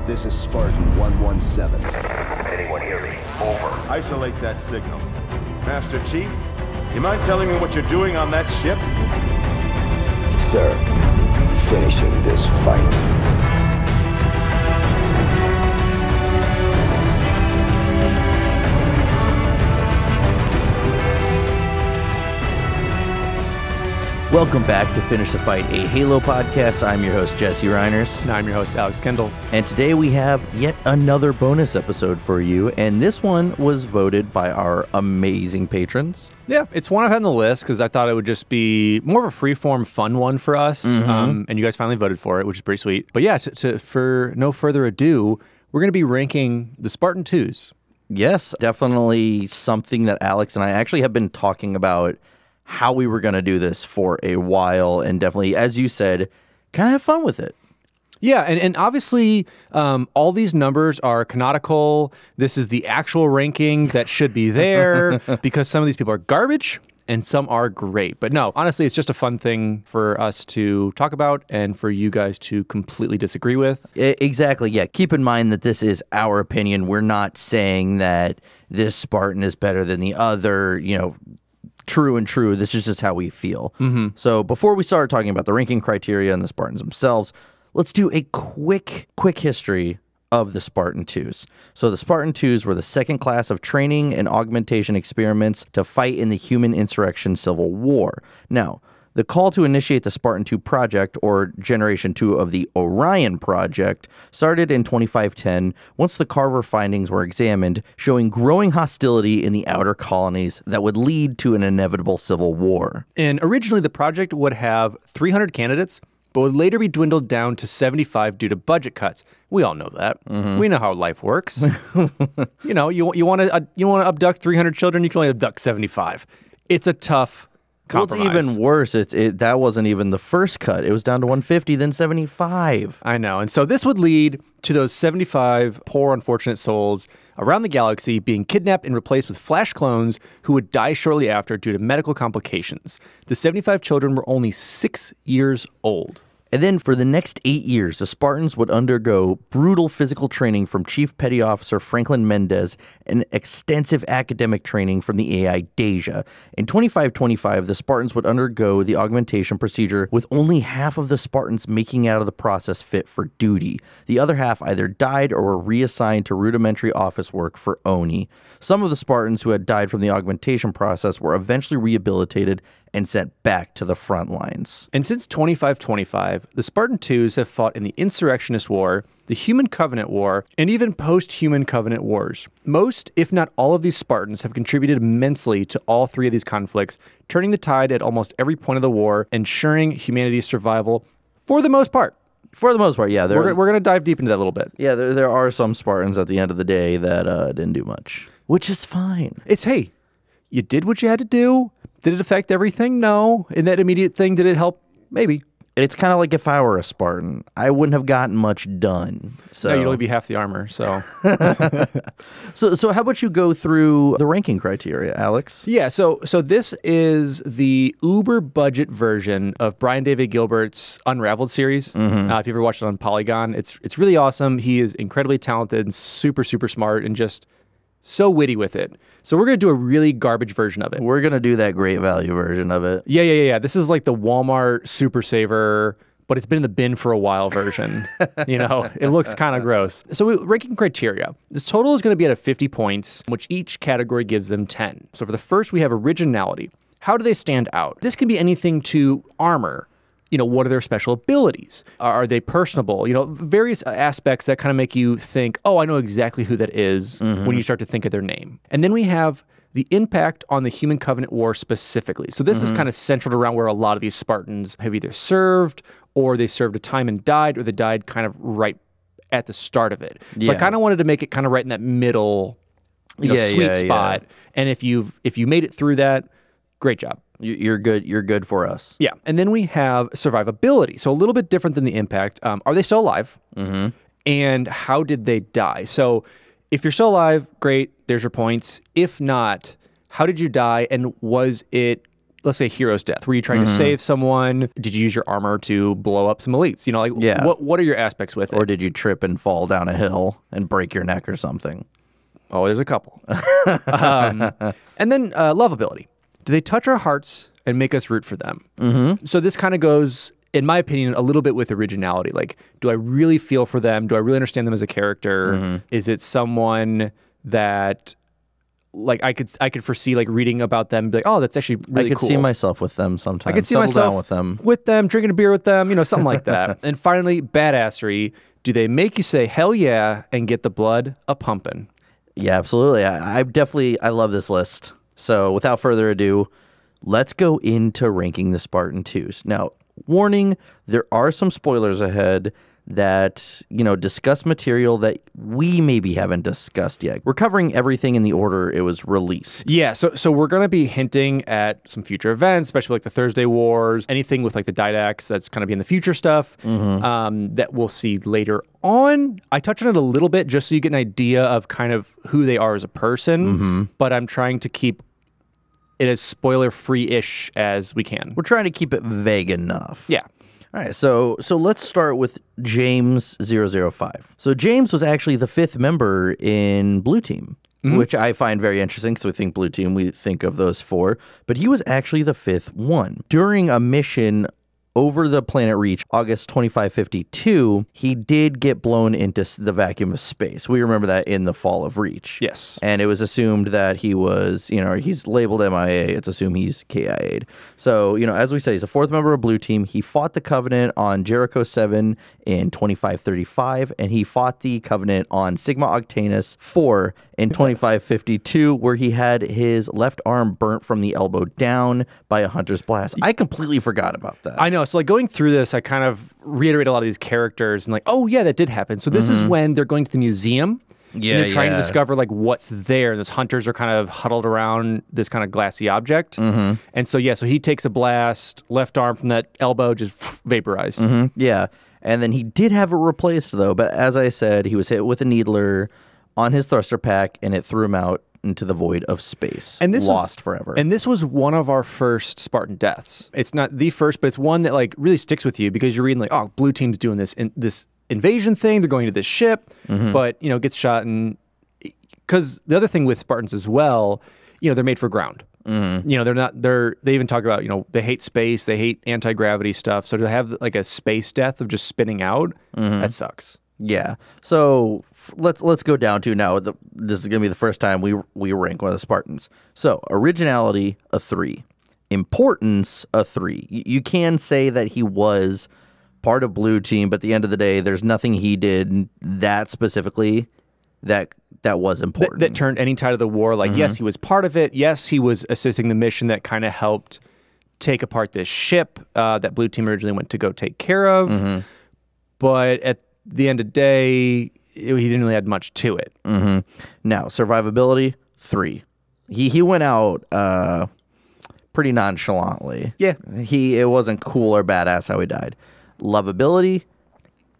This is Spartan 117. Anyone hear me? Over. Isolate that signal. Master Chief, you mind telling me what you're doing on that ship? Sir, finishing this fight. Welcome back to Finish the Fight, a Halo podcast. I'm your host, Jesse Reiners. And I'm your host, Alex Kendall. And today we have yet another bonus episode for you, and this one was voted by our amazing patrons. Yeah, it's one I've had on the list because I thought it would just be more of a free-form, fun one for us, and you guys finally voted for it, which is pretty sweet. But yeah, for no further ado, we're going to be ranking the Spartan IIs. Yes, definitely something that Alex and I actually have been talking about how we were going to do this for a while, and definitely, as you said, kind of have fun with it. Yeah, and obviously, all these numbers are canonical. This is the actual ranking that should be there because some of these people are garbage and some are great. But no, honestly, it's just a fun thing for us to talk about and for you guys to completely disagree with. Exactly, yeah. Keep in mind that this is our opinion. We're not saying that this Spartan is better than the other, true and true. This is just how we feel. So before we start talking about the ranking criteria and the Spartans themselves, let's do a quick history of the Spartan IIs. So the Spartan IIs were the second class of training and augmentation experiments to fight in the human insurrection civil war. Now, the call to initiate the Spartan II project, or Generation 2 of the Orion project, started in 2510 once the Carver findings were examined, showing growing hostility in the outer colonies that would lead to an inevitable civil war. And originally, the project would have 300 candidates, but would later be dwindled down to 75 due to budget cuts. We all know that. We know how life works. you want to abduct 300 children, you can only abduct 75. It's a tough compromise. Well, it's even worse. That wasn't even the first cut. It was down to 150, then 75. I know. And so this would lead to those 75 poor, unfortunate souls around the galaxy being kidnapped and replaced with Flash clones who would die shortly after due to medical complications. The 75 children were only 6 years old. And then for the next 8 years, the Spartans would undergo brutal physical training from Chief Petty Officer Franklin Mendez and extensive academic training from the AI Deja. In 2525, the Spartans would undergo the augmentation procedure with only half of the Spartans making out of the process fit for duty. The other half either died or were reassigned to rudimentary office work for Oni. Some of the Spartans who had died from the augmentation process were eventually rehabilitated and sent back to the front lines. And since 2525, the Spartan IIs have fought in the Insurrectionist War, the Human Covenant War, and even post-Human Covenant Wars. Most, if not all of these Spartans have contributed immensely to all three of these conflicts, turning the tide at almost every point of the war, ensuring humanity's survival for the most part. For the most part, yeah. We're going to dive deep into that a little bit. Yeah, there are some Spartans at the end of the day that didn't do much, which is fine. Hey, you did what you had to do. Did it affect everything? No. In that immediate thing, did it help? Maybe. It's kind of like if I were a Spartan, I wouldn't have gotten much done. So no, you'd only be half the armor. So, so how about you go through the ranking criteria, Alex? Yeah. So this is the uber budget version of Brian David Gilbert's Unraveled series. If you ever watched it on Polygon, it's really awesome. He is incredibly talented and super smart and just so witty with it. So we're going to do a really garbage version of it. We're going to do that great value version of it. Yeah. This is like the Walmart Super Saver, but it's been in the bin for a while version. It looks kind of gross. So ranking criteria. This total is going to be at 50 points, which each category gives them 10. So for the first, we have originality. How do they stand out? This can be anything to armor. What are their special abilities? Are they personable? Various aspects that kind of make you think, oh, I know exactly who that is when you start to think of their name. And then we have the impact on the Human Covenant War specifically. So this is kind of centered around where a lot of these Spartans have either served or they served a time and died, or they died kind of right at the start of it. So I kind of wanted to make it kind of right in that middle sweet spot. And if you made it through that, great job. You're good. You're good for us. Yeah. And then we have survivability. So a little bit different than the impact. Are they still alive? And how did they die? So if you're still alive, great. There's your points. If not, how did you die? And was it let's say hero's death? Were you trying to save someone? Did you use your armor to blow up some elites? You know, like what are your aspects with it? Or did you trip and fall down a hill and break your neck or something? Oh, there's a couple. And then lovability. Do they touch our hearts and make us root for them? So this kind of goes, in my opinion, a little bit with originality. Like, do I really feel for them? Do I really understand them as a character? Is it someone that, like, I could foresee, like, reading about them and be like, oh, that's actually really cool. I could see myself with them sometimes. I could see Settle myself down with them, drinking a beer with them, you know, something like that. And finally, badassery. Do they make you say, hell yeah, and get the blood a-pumping? Yeah, absolutely. I love this list. So without further ado, let's go into ranking the Spartan IIs. Now, warning, there are some spoilers ahead that, you know, discuss material that we maybe haven't discussed yet. We're covering everything in the order it was released. Yeah, so we're going to be hinting at some future events, especially like the Thursday Wars, anything with like the Didax that's kind of be in the future stuff that we'll see later on. I touch on it a little bit just so you get an idea of kind of who they are as a person, but I'm trying to keep it as spoiler-free-ish as we can. We're trying to keep it vague enough. Yeah. All right, so let's start with James 005. So James was actually the 5th member in Blue Team, which I find very interesting because we think Blue Team, we think of those 4, but he was actually the 5th one. During a mission over the planet Reach, August 2552, he did get blown into the vacuum of space. We remember that in the fall of Reach. Yes. And it was assumed that he was, you know, he's labeled MIA. It's assumed he's KIA'd. So, you know, as we say, he's a 4th member of Blue Team. He fought the Covenant on Jericho 7 in 2535, and he fought the Covenant on Sigma Octanus 4 in 2552, where he had his left arm burnt from the elbow down by a hunter's blast. I completely forgot about that. I know. So like going through this, I kind of reiterate a lot of these characters and like, oh yeah, that did happen. So this is when they're going to the museum. Yeah, and they're trying to discover like what's there. And those hunters are kind of huddled around this kind of glassy object. And so yeah, so he takes a blast, left arm from that elbow just vaporized. Yeah. And then he did have it replaced though. But as I said, he was hit with a needler on his thruster pack and it threw him out into the void of space. And this lost forever. And this was one of our first Spartan deaths. It's not the first, but it's one that like really sticks with you because you're reading like, oh, Blue Team's doing this invasion thing. They're going to this ship, but you know, gets shot. And because the other thing with Spartans as well, you know, they're made for ground. You know, they even talk about, you know, they hate space, they hate anti-gravity stuff. So to have like a space death of just spinning out, that sucks. Yeah. So let's go down to now. This is gonna be the first time we rank one of the Spartans. So originality, a 3. Importance, a 3. You can say that he was part of Blue Team, but at the end of the day, there's nothing he did that specifically that was important. That turned any tide of the war. Like, yes, he was part of it. Yes, he was assisting the mission that kind of helped take apart this ship that Blue Team originally went to go take care of. But at the end of the day, he didn't really add much to it. Now, survivability, 3. He went out pretty nonchalantly. Yeah. It wasn't cool or badass how he died. Lovability,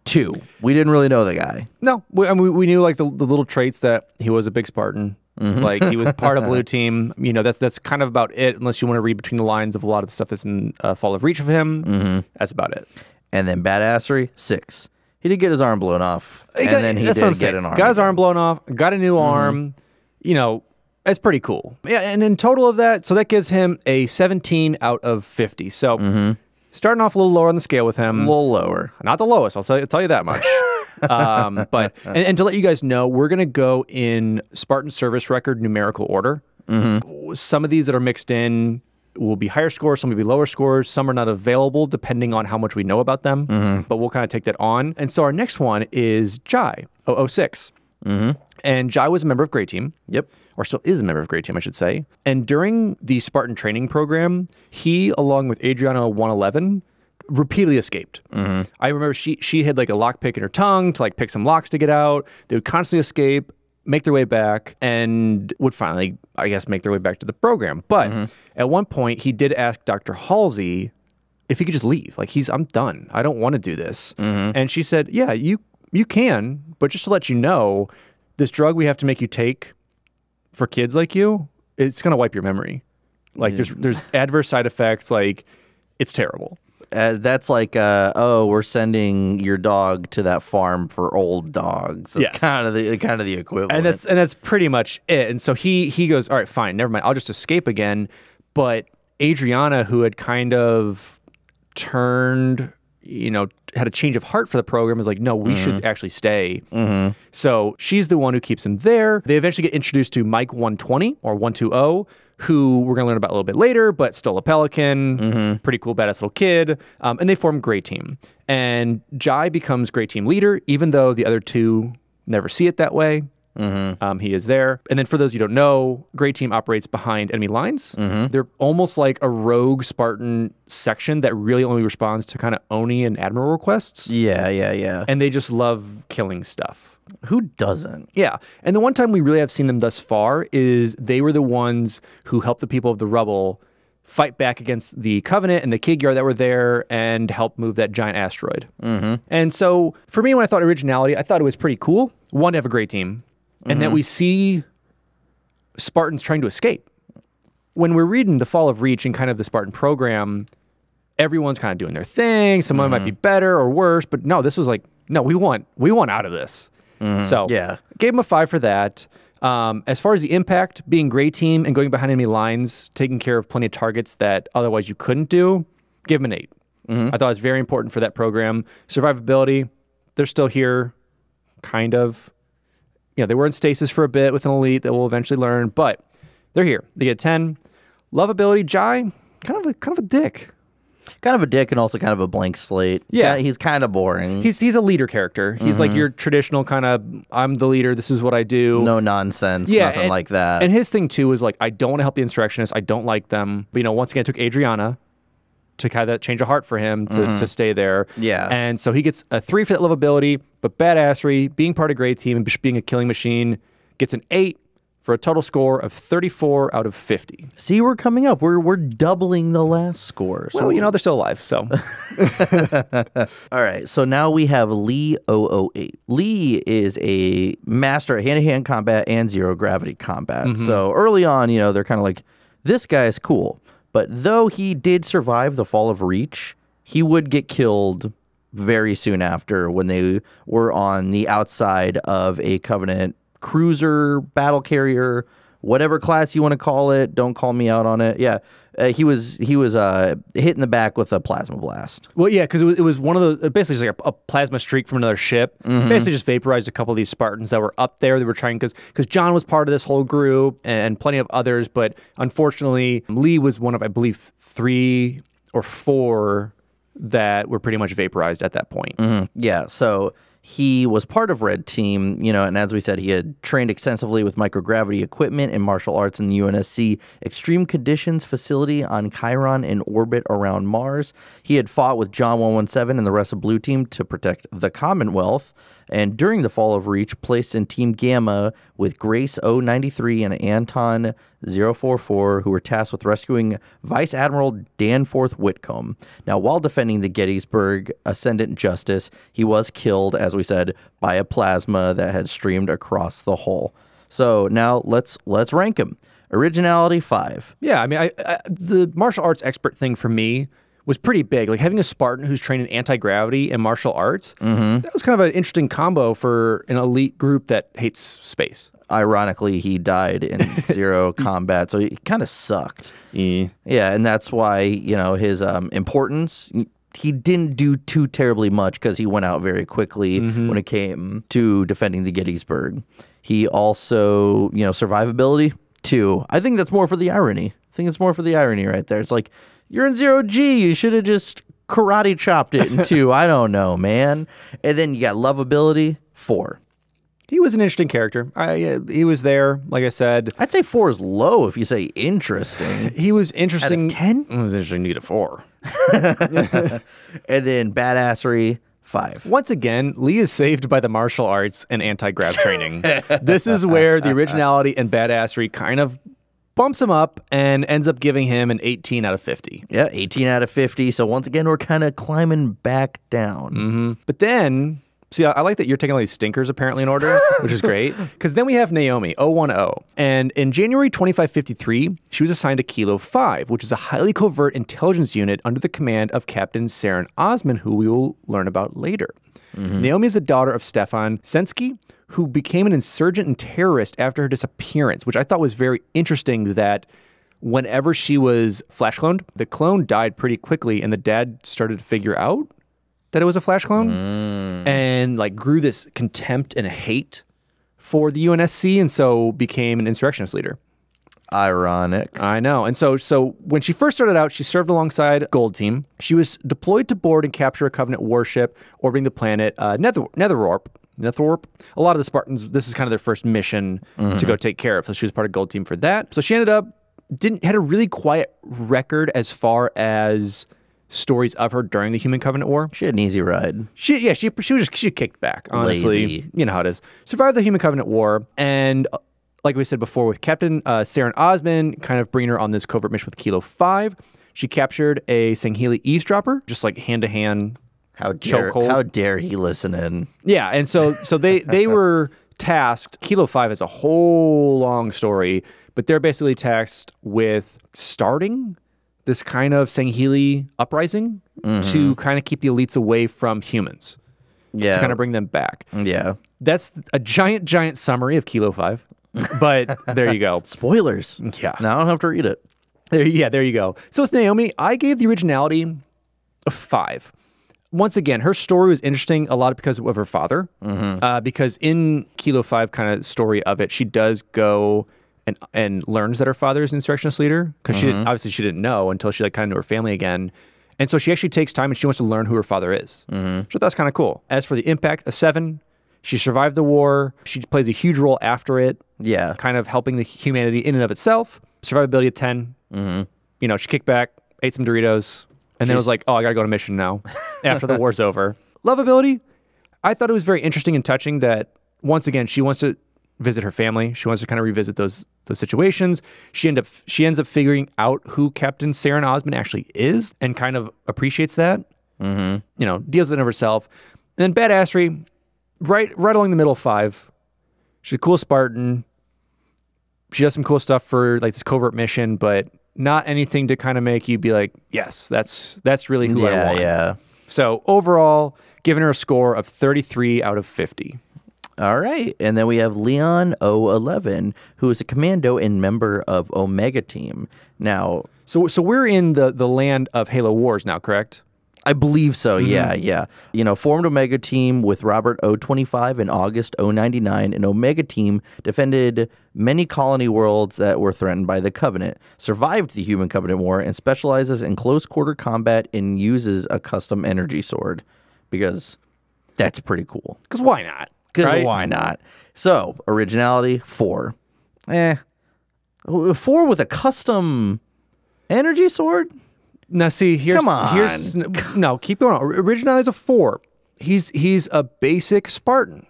2. We didn't really know the guy. No, I mean, we knew like the little traits that he was a big Spartan. Like he was part of Blue Team. You know, that's kind of about it. Unless you want to read between the lines of a lot of the stuff that's in Fall of Reach of him. That's about it. And then badassery, 6. He did get his arm blown off, and then he did get an arm. Got his arm blown off, got a new arm. You know, it's pretty cool. Yeah, and in total of that, so that gives him a 17 out of 50. So starting off a little lower on the scale with him. A little lower. Not the lowest, I'll tell you that much. But to let you guys know, we're going to go in Spartan service record numerical order. Some of these that are mixed in will be higher scores, some will be lower scores, some are not available depending on how much we know about them, but we'll kind of take that on. And so our next one is Jai, 006. And Jai was a member of Grey Team. Yep. Or still is a member of Grey Team, I should say. And during the Spartan training program, he, along with Adriana 111, repeatedly escaped. I remember she had like a lockpick in her tongue to like pick some locks to get out. They would constantly escape, make their way back, and would finally, I guess, make their way back to the program. But at one point, he did ask Dr. Halsey if he could just leave. Like, I'm done. I don't want to do this. And she said, yeah, you can, but just to let you know, this drug we have to make you take for kids like you, it's going to wipe your memory. Like there's adverse side effects. Like it's terrible. That's like, we're sending your dog to that farm for old dogs. That's Yes. kind of the equivalent. And that's pretty much it. And so he goes, all right, fine, never mind. I'll just escape again. But Adriana, who had kind of turned, had a change of heart for the program, is like, no, we should actually stay. So she's the one who keeps him there. They eventually get introduced to Mike 120 or 120, who we're going to learn about a little bit later, but still a Pelican, pretty cool, badass little kid. And they form Grey Team. And Jai becomes Grey Team leader, even though the other two never see it that way. He is there. And then for those you don't know, Grey Team operates behind enemy lines. They're almost like a rogue Spartan section that really only responds to kind of Oni and Admiral requests. Yeah. And they just love killing stuff. Who doesn't? Yeah. And the one time we really have seen them thus far is they were the ones who helped the people of the rubble fight back against the Covenant and the Kig-Yar that were there and help move that giant asteroid. And so for me, when I thought originality, I thought it was pretty cool. One, to have a Grey Team. And that we see Spartans trying to escape. When we're reading The Fall of Reach and kind of the Spartan program, everyone's kind of doing their thing. Someone might be better or worse, but no, this was like, no, we want out of this. So Yeah. gave him a 5 for that. As far as the impact, being Grey Team and going behind enemy lines, taking care of plenty of targets that otherwise you couldn't do, give him an 8. I thought it was very important for that program. Survivability, they're still here, kind of. They were in stasis for a bit with an elite that we'll eventually learn, but they're here. They get a 10. Lovability, Jai, kind of a dick. Kind of a dick and also kind of a blank slate. Yeah. He's kind of boring. He's a leader character. He's like your traditional kind of, I'm the leader, this is what I do. No nonsense, Yeah, nothing like that. And his thing too is like, I don't want to help the insurrectionists. I don't like them. But once again, it took Adriana to kind of change of heart for him to stay there. Yeah. And so he gets a 3 for that lovability, but badassery, being part of Grey Team and being a killing machine, gets an 8 for a total score of 34 out of 50. See, we're coming up. We're doubling the last score. So Well, they're still alive, so. All right, so now we have Lee 008. Lee is a master at hand-to-hand combat and zero-gravity combat. So early on, they're kind of like, this guy's cool. But though he did survive the Fall of Reach, he would get killed very soon after when they were on the outside of a Covenant cruiser, battle carrier, whatever class you want to call it. Don't call me out on it. Yeah. He was hit in the back with a plasma blast. Well, yeah, because it was one of those, basically like a plasma streak from another ship. Basically just vaporized a couple of these Spartans that were up there. They were trying, because John was part of this whole group and plenty of others, but unfortunately, Lee was one of, I believe, 3 or 4 that were pretty much vaporized at that point. Yeah, so he was part of Red Team, and as we said, he had trained extensively with microgravity equipment and martial arts in the UNSC Extreme Conditions facility on Chiron in orbit around Mars. He had fought with John 117 and the rest of Blue Team to protect the Commonwealth, and during the Fall of Reach, placed in Team Gamma with Grace 093 and Anton 044, who were tasked with rescuing Vice Admiral Danforth Whitcomb. Now, while defending the Gettysburg Ascendant Justice, he was killed, as we said, by a plasma that had streamed across the hull. So now let's rank him. Originality 5. Yeah, I mean, the martial arts expert thing for me was pretty big. Like having a Spartan who's trained in anti-gravity and martial arts, that was kind of an interesting combo for an elite group that hates space. Ironically, he died in zero combat, so he kind of sucked. Yeah, and that's why, his importance, he didn't do too terribly much because he went out very quickly when it came to defending the Gettysburg. He also, survivability, 2. I think that's more for the irony. I think it's more for the irony right there. It's like, you're in 0G. You should have just karate chopped it in 2. I don't know, man. And then you got lovability, 4. He was an interesting character. He was there, like I said. I'd say 4 is low if you say interesting. He was interesting. Out of 10? It was interesting to get a 4. And then badassery, 5. Once again, Lee is saved by the martial arts and anti-grav training. This is where the originality and badassery kind of bumps him up and ends up giving him an 18 out of 50. Yeah, 18 out of 50. So once again, we're kind of climbing back down. But then See, I like that you're taking all these stinkers apparently in order, which is great. Because then we have Naomi, 010. And in January 2553, she was assigned to Kilo 5, which is a highly covert intelligence unit under the command of Captain Saren Osman, who we will learn about later. Naomi is the daughter of Stefan Sensky, who became an insurgent and terrorist after her disappearance, which I thought was very interesting that whenever she was flash cloned, the clone died pretty quickly, and the dad started to figure out that it was a flash clone and like grew this contempt and hate for the UNSC, and so became an insurrectionist leader. Ironic. I know. And so when she first started out, she served alongside Gold Team. She was deployed to board and capture a Covenant warship orbiting the planet Netherwarp. A lot of the Spartans, this is kind of their first mission to go take care of. So she was part of Gold Team for that. So she ended up had a really quiet record as far as stories of her during the Human Covenant War. She had an easy ride. She kicked back, honestly. Lazy. You know how it is. Survived the Human Covenant War, and like we said before, with Captain Saren Osman kind of bringing her on this covert mission with Kilo 5, she captured a Sangheili eavesdropper, just like hand-to-hand chokehold. How dare he listen in? Yeah, and so they were tasked. Kilo 5 has a whole long story, but they're basically tasked with starting this kind of Sangheili uprising to kind of keep the elites away from humans. Yeah. To kind of bring them back. Yeah. That's a giant summary of Kilo 5. But there you go. Spoilers. Yeah. Now I don't have to read it. There you go. So with Naomi, I gave the originality a 5. Once again, her story was interesting a lot because of her father. Because in Kilo 5 kind of story of it, she does go and learns that her father is an insurrectionist leader, because she didn't know until she like kind of knew her family again. And so she actually takes time and she wants to learn who her father is. So that's kind of cool. As for the impact, a 7. She survived the war. She plays a huge role after it. Yeah. Kind of helping the humanity in and of itself. Survivability, a 10. You know, she kicked back, ate some Doritos, and then was like, oh, I got to go on a mission now after the war's over. Lovability, I thought it was very interesting and touching that, once again, she wants to visit her family. She wants to kind of revisit those situations. She ends up figuring out who Captain Saren Osman actually is and kind of appreciates that. You know, deals with it herself. And then badassery, right along the middle, 5. She's a cool Spartan. She does some cool stuff for like this covert mission, but not anything to kind of make you be like, yes, that's really who I want. Yeah. So overall, giving her a score of 33 out of 50. All right. And then we have Leon 011, who is a commando and member of Omega Team. Now, so we're in the land of Halo Wars now, correct? I believe so. Yeah. You know, formed Omega Team with Robert 025 in August 099, and Omega Team defended many colony worlds that were threatened by the Covenant, survived the Human Covenant War, and specializes in close quarter combat and uses a custom energy sword, because that's pretty cool. Because why not? Because why not? So, originality, 4. 4 with a custom energy sword? Now, see, here's no, keep going on. Originality is a 4. He's a basic Spartan.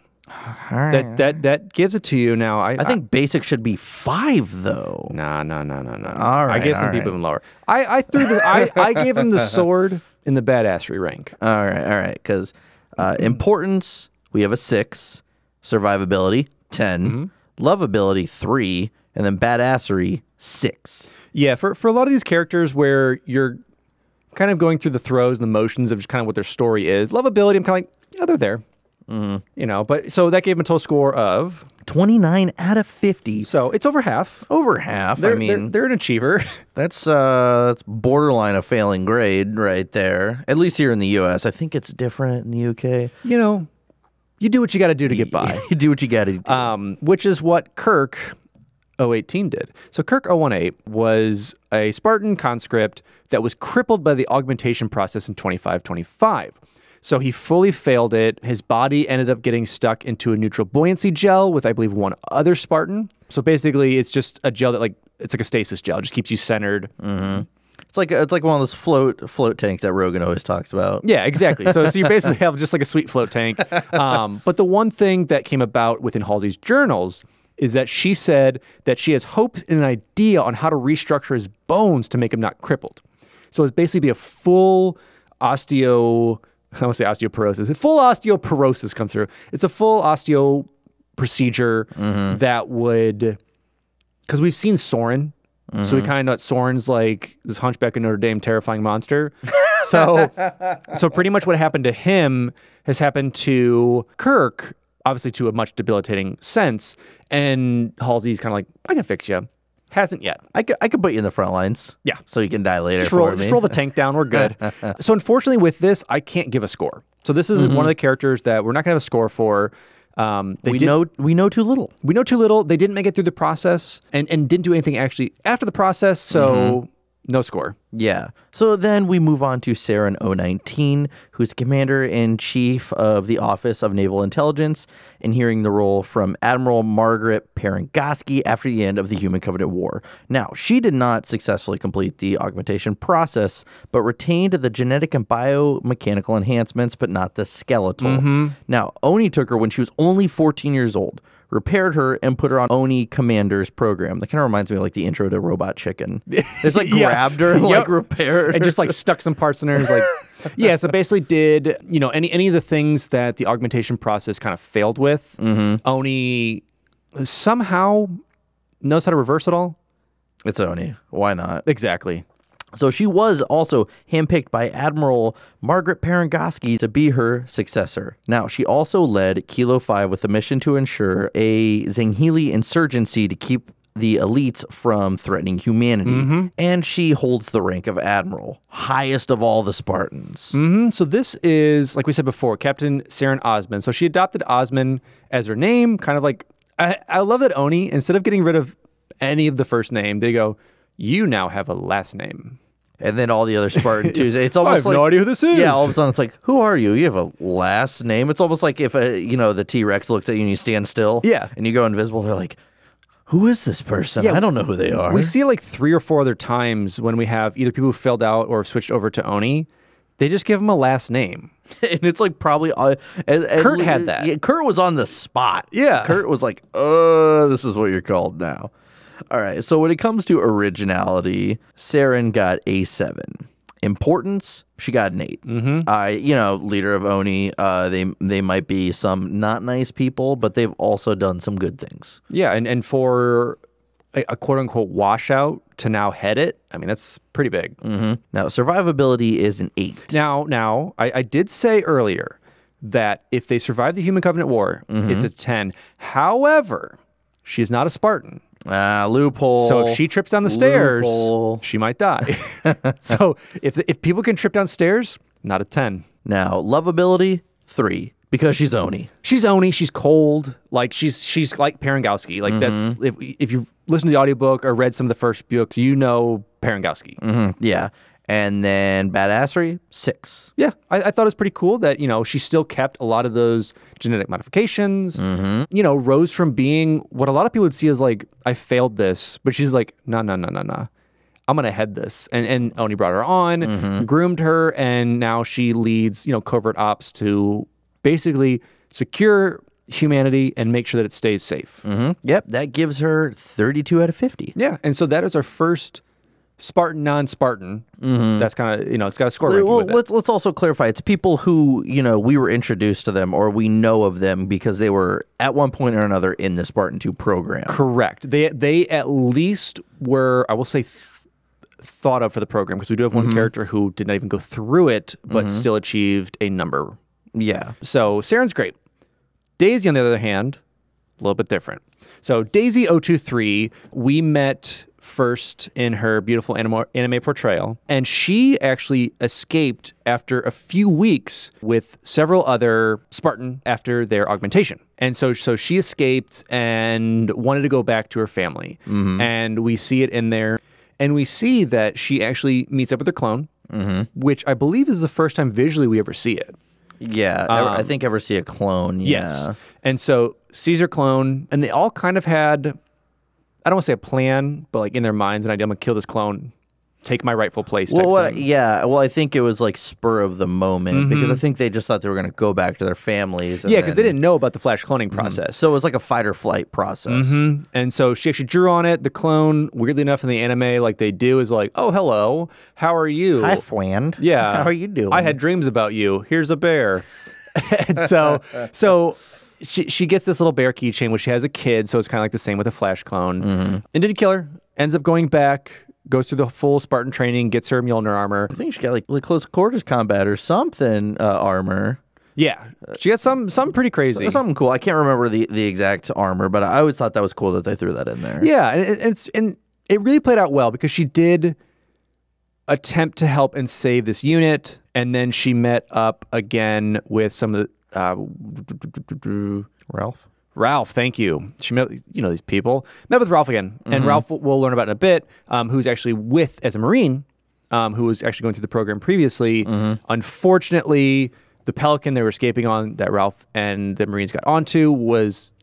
That gives it to you. Now, I think basic should be 5, though. No. All right, I gave some people even lower. I gave him the sword in the badassery rank. All right. Because importance, we have a 6. Survivability, 10. Lovability, 3. And then badassery, 6. Yeah, for a lot of these characters where you're kind of going through the throes and the motions of just kind of what their story is, lovability, I'm kind of like, yeah, they're there. You know, but so that gave them a total score of 29 out of 50. So it's over half. Over half. They're an achiever. That's borderline a failing grade right there. At least here in the U.S. I think it's different in the UK. You know, you do what you got to do to get by. You do what you got to do. Which is what Kirk 018 did. So Kirk 018 was a Spartan conscript that was crippled by the augmentation process in 2525. So he fully failed it. His body ended up getting stuck into a neutral buoyancy gel with, I believe, one other Spartan. So basically, it's just a gel that it's like a stasis gel. It just keeps you centered. It's like one of those float tanks that Rogan always talks about. Yeah, exactly. So you basically have just like a sweet float tank. But the one thing that came about within Halsey's journals is that she said that she has hopes and an idea on how to restructure his bones to make him not crippled. So it's basically be a full osteo I want to say osteoporosis. Full osteoporosis comes through. It's a full osteo procedure that would, because we've seen Soren, so we kind of know that Soren's like this Hunchback of Notre Dame terrifying monster. So pretty much what happened to him has happened to Kirk, obviously to a much debilitating sense. And Halsey's kind of like, I can fix you. Hasn't yet. I could put you in the front lines. Yeah. So you can die later. Just roll the tank down. We're good. So unfortunately with this, I can't give a score. So this is one of the characters that we're not going to have a score for. We know too little. We know too little. They didn't make it through the process and didn't do anything actually after the process. So no score. Yeah. So then we move on to Saren 019, who's Commander-in-Chief of the Office of Naval Intelligence, and hearing the role from Admiral Margaret Perengoski after the end of the Human Covenant War. Now, she did not successfully complete the augmentation process, but retained the genetic and biomechanical enhancements, but not the skeletal. Now, Oni took her when she was only 14 years old, repaired her, and put her on Oni Commander's program. That kind of reminds me of like the intro to Robot Chicken. It's like grabbed her and like repaired her. And just like stuck some parts in her. It's like, yeah, so basically did, you know, any of the things that the augmentation process kind of failed with, Oni somehow knows how to reverse it all. It's Oni. Why not? Exactly. So she was also handpicked by Admiral Margaret Perengoski to be her successor. Now, she also led Kilo 5 with a mission to ensure a Zanghili insurgency to keep the elites from threatening humanity. And she holds the rank of Admiral, highest of all the Spartans. So this is, like we said before, Captain Saren Osman. So she adopted Osman as her name, kind of like, I love that Oni, instead of getting rid of any of the first name, they go, you now have a last name. And then all the other Spartan twos. It's almost I have like, no idea who this is. Yeah, all of a sudden it's like, who are you? You have a last name. It's almost like if the T-Rex looks at you and you stand still. Yeah. And you go invisible. They're like, who is this person? Yeah, I don't know who they are. We see it like 3 or 4 other times when we have either people who filled out or switched over to Oni. They just give them a last name. And it's like probably Kurt had that. Yeah, Kurt was on the spot. Yeah. Kurt was like, this is what you're called now. All right, so when it comes to originality, Saren got a 7. Importance, she got an 8. Leader of Oni, they might be some not nice people, but they've also done some good things. Yeah, and for a quote-unquote washout to now head it, I mean, that's pretty big. Now, survivability is an 8. Now, I did say earlier that if they survive the Human Covenant War, it's a 10. However, she's not a Spartan. Loophole. So if she trips down the stairs, she might die. So if people can trip down stairs, not a 10. Now, lovability, 3. Because she's Oni. She's Oni. She's cold. Like she's like Perengoski. Like that's if you've listened to the audiobook or read some of the first books, you know Perengoski. Yeah. And then badassery, 6. Yeah, I thought it was pretty cool that, she still kept a lot of those genetic modifications, rose from being what a lot of people would see as like, I failed this, but she's like, no. I'm going to head this. And Oni brought her on, groomed her, and now she leads, covert ops to basically secure humanity and make sure that it stays safe. Yep, that gives her 32 out of 50. Yeah, and so that is our first Spartan, non-Spartan. That's kind of, it's got a score ranking with it. Let's also clarify. It's people who, we were introduced to them or we know of them because they were at one point or another in the Spartan II program. Correct. They at least were, I will say, thought of for the program, because we do have one character who did not even go through it, but still achieved a number. Yeah. So Saren's great. Daisy, on the other hand, a little bit different. So Daisy 023, we met first in her beautiful anime portrayal, and she actually escaped after a few weeks with several other Spartan after their augmentation. And so she escaped and wanted to go back to her family. And we see it in there. And we see that she actually meets up with her clone, which I believe is the first time visually we ever see it. Yeah, I think ever see a clone. Yeah. Yes. And so Caesar clone, and they all kind of had, I don't want to say a plan, but like in their minds, an idea, I'm going to kill this clone. take my rightful place type thing. Yeah, well, I think it was like spur of the moment because I think they just thought they were going to go back to their families. Yeah, because they didn't know about the flash cloning process. So it was like a fight or flight process. And so she actually drew on it. The clone, weirdly enough, in the anime, like they do, is like, "Oh, hello, how are you? Hi, friend. Yeah, how are you doing? I had dreams about you. Here's a bear." And so she gets this little bear keychain, which she has a kid, so it's kind of like the same with a flash clone. And didn't kill her. Ends up going back. Goes through the full Spartan training, gets her Mjolnir armor. I think she got like close quarters combat or something armor. Yeah, she got some pretty crazy. Something cool. I can't remember the exact armor, but I always thought that was cool that they threw that in there. Yeah, and it really played out well because she did attempt to help and save this unit, and then she met up again with some of the Ralph, thank you. She met, these people. Met with Ralph again. And Ralph, we'll learn about in a bit, who's actually as a Marine, who was actually going through the program previously. Unfortunately, the Pelican they were escaping on that Ralph and the Marines got onto was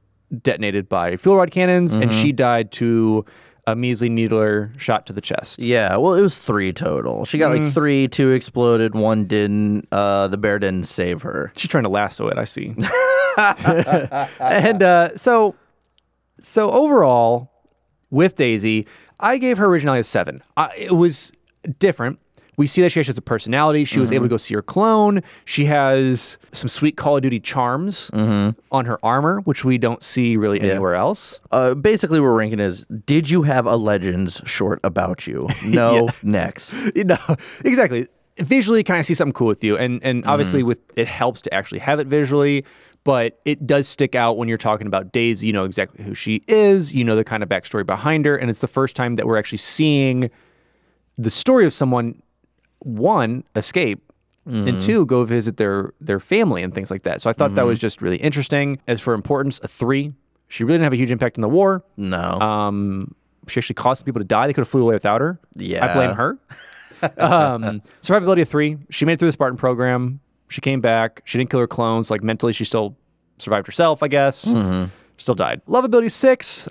detonated by fuel rod cannons, and she died to a measly needler shot to the chest. Yeah, well, it was 3 total. She got like 3, 2 exploded, 1 didn't. The bear didn't save her. She's trying to lasso it, I see. And so overall, with Daisy, I gave her originally a 7. It was different. We see that she has a personality. She was able to go see her clone. She has some sweet Call of Duty charms on her armor, which we don't see really anywhere else. Basically, what we're ranking is, did you have a Legends short about you? No, next. No, exactly. Visually, can I see something cool with you? And obviously, it helps to actually have it visually, but it does stick out when you're talking about Daisy. You know exactly who she is. You know the kind of backstory behind her, and it's the first time that we're actually seeing the story of someone, 1, escape, and 2, go visit their family and things like that. So I thought that was just really interesting. As for importance, a 3. She really didn't have a huge impact in the war. No. She actually caused some people to die. They could have flew away without her. Yeah. I blame her. Survivability a 3. She made it through the Spartan program. She came back. She didn't kill her clones. Like mentally, she still survived herself, I guess. Still died. Lovability 6.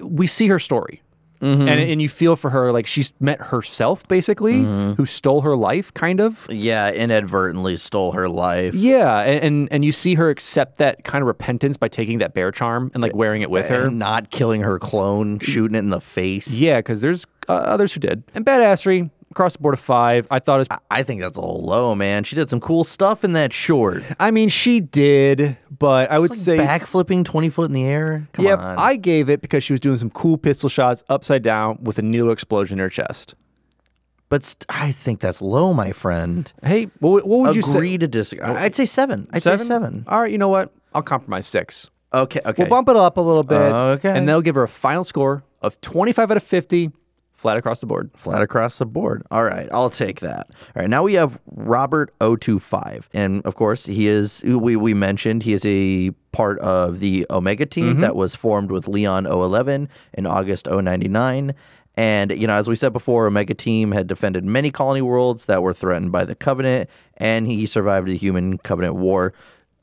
We see her story. And you feel for her, like she's met herself, basically, who stole her life, kind of. Yeah, inadvertently stole her life. Yeah, and you see her accept that kind of repentance by taking that bear charm and like wearing it with her. And not killing her clone, shooting it in the face. Yeah, because there's others who did. And badassery, across the board of 5. I thought it was... I think that's a little low, man. She did some cool stuff in that short. I mean, she did, but I would say... backflipping 20 foot in the air? Come on. I gave it because she was doing some cool pistol shots upside down with a needle explosion in her chest. But I think that's low, my friend. Hey, what would you say? Agree to disagree. I'd say 7. I'd say 7. All right, you know what? I'll compromise 6. Okay. We'll bump it up a little bit. Okay. And that'll give her a final score of 25 out of 50. Flat across the board. Flat across the board. All right, I'll take that. All right, now we have Robert 025. And of course, he is, we mentioned, he is a part of the Omega team that was formed with Leon 011 in August 099. And, as we said before, Omega team had defended many colony worlds that were threatened by the Covenant, and he survived the Human Covenant War.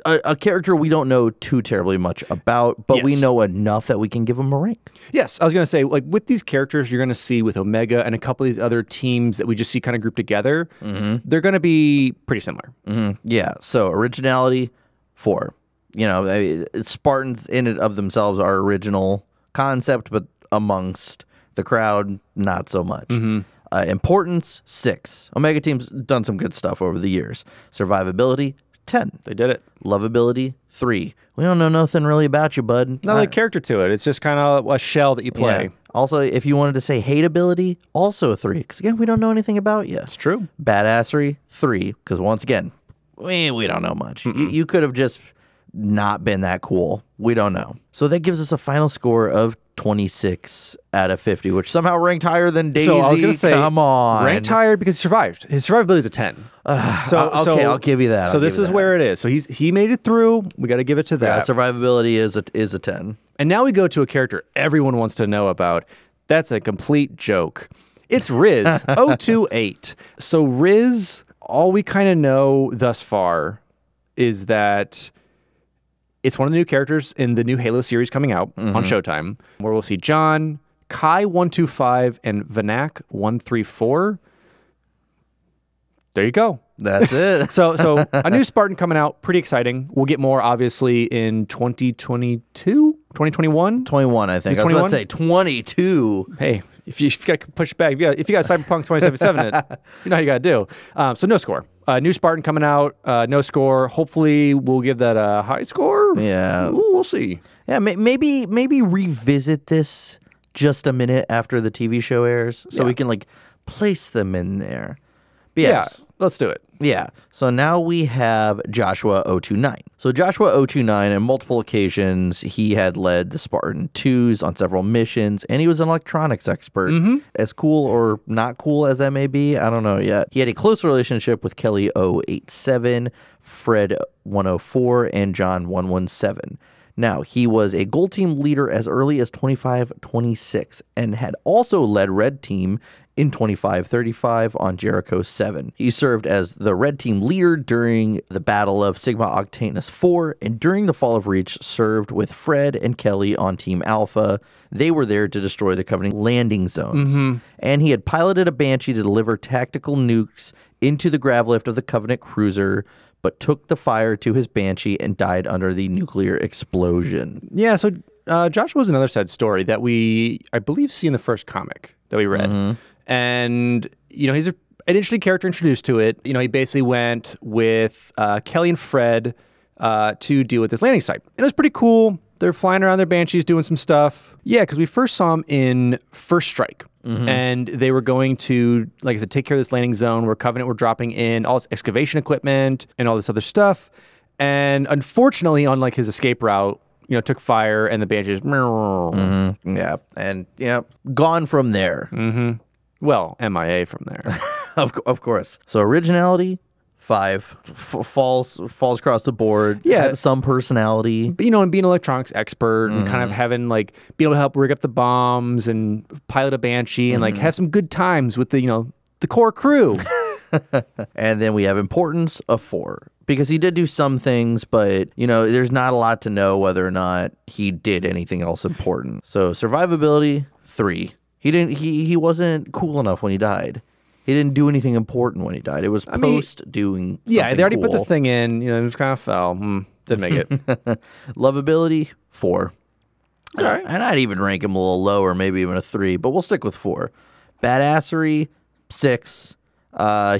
A character we don't know too terribly much about, but we know enough that we can give him a rank. Yes, I was going to say, like, with these characters you're going to see with Omega and a couple of these other teams that we just see kind of grouped together, they're going to be pretty similar. Yeah, so originality, 4. Spartans in and of themselves are original concept, but amongst the crowd, not so much. Importance, 6. Omega team's done some good stuff over the years. Survivability, 10. They did it. Lovability, 3. We don't know nothing really about you, bud. Not like character to it. It's just kind of a shell that you play. Yeah. Also, if you wanted to say hateability, also a 3. Because, again, we don't know anything about you. It's true. Badassery, 3. Because, once again, we don't know much. You could have just not been that cool. We don't know. So that gives us a final score of 26 out of 50, which somehow ranked higher than Daisy. So I was going to say, come on. Ranked higher because he survived. His survivability is a 10. Okay, I'll give you that. So this is where it is. So he made it through. We got to give it to that. Yeah, survivability is a 10. And now we go to a character everyone wants to know about. That's a complete joke. It's Riz, 028. So Riz, all we kind of know thus far is that it's one of the new characters in the new Halo series coming out on Showtime, where we'll see John, Kai 125 and Vanak 134. There you go. That's it. So a new Spartan coming out, pretty exciting. We'll get more obviously in 2022, 2021, 21, I think. I was about to say 22. Hey, if you got to push it back, if you got Cyberpunk 2077, you know how you got to do. So no score. New Spartan coming out, no score. Hopefully we'll give that a high score. Yeah. Ooh, we'll see. Yeah, maybe revisit this just a minute after the TV show airs so we can like place them in there. But yes. Yeah, let's do it. Yeah. So now we have Joshua 029. So Joshua 029, on multiple occasions, he had led the Spartan IIs on several missions, and he was an electronics expert. As cool or not cool as that may be, I don't know yet. He had a close relationship with Kelly 087, Fred 104, and John 117. Now, he was a gold team leader as early as 25-26 and had also led Red Team in 25-35 on Jericho 7. He served as the Red Team leader during the Battle of Sigma Octanus 4, and during the Fall of Reach served with Fred and Kelly on Team Alpha. They were there to destroy the Covenant landing zones. And he had piloted a Banshee to deliver tactical nukes into the gravlift of the Covenant cruiser, but took the fire to his Banshee and died under the nuclear explosion. Yeah, so Joshua was another sad story that we, I believe, see in the first comic that we read. And, you know, he's an interesting character introduced to it. You know, he basically went with Kelly and Fred to deal with this landing site. And it was pretty cool. They're flying around their Banshees doing some stuff. Yeah, because we first saw him in First Strike. And they were going to, like I said, take care of this landing zone where Covenant were dropping in all this excavation equipment and all this other stuff. And unfortunately, on like his escape route, you know, took fire and the Banshees. Yeah, and yeah, gone from there. Well, MIA from there. Of course. So originality, 5. Falls across the board. Yeah. Had some personality. But, you know, and being an electronics expert and kind of having like being able to help rig up the bombs and pilot a Banshee and like have some good times with the, you know, the core crew. And then we have importance of 4. Because he did do some things, but, you know, there's not a lot to know whether or not he did anything else important. So survivability, 3. He wasn't cool enough when he died. He didn't do anything important when he died. It was doing something Yeah, they already put cool. the thing in, you know, it just kind of fell. Didn't make it. Lovability, 4. All right. And I'd even rank him a little lower, maybe even a 3, but we'll stick with 4. Badassery, 6.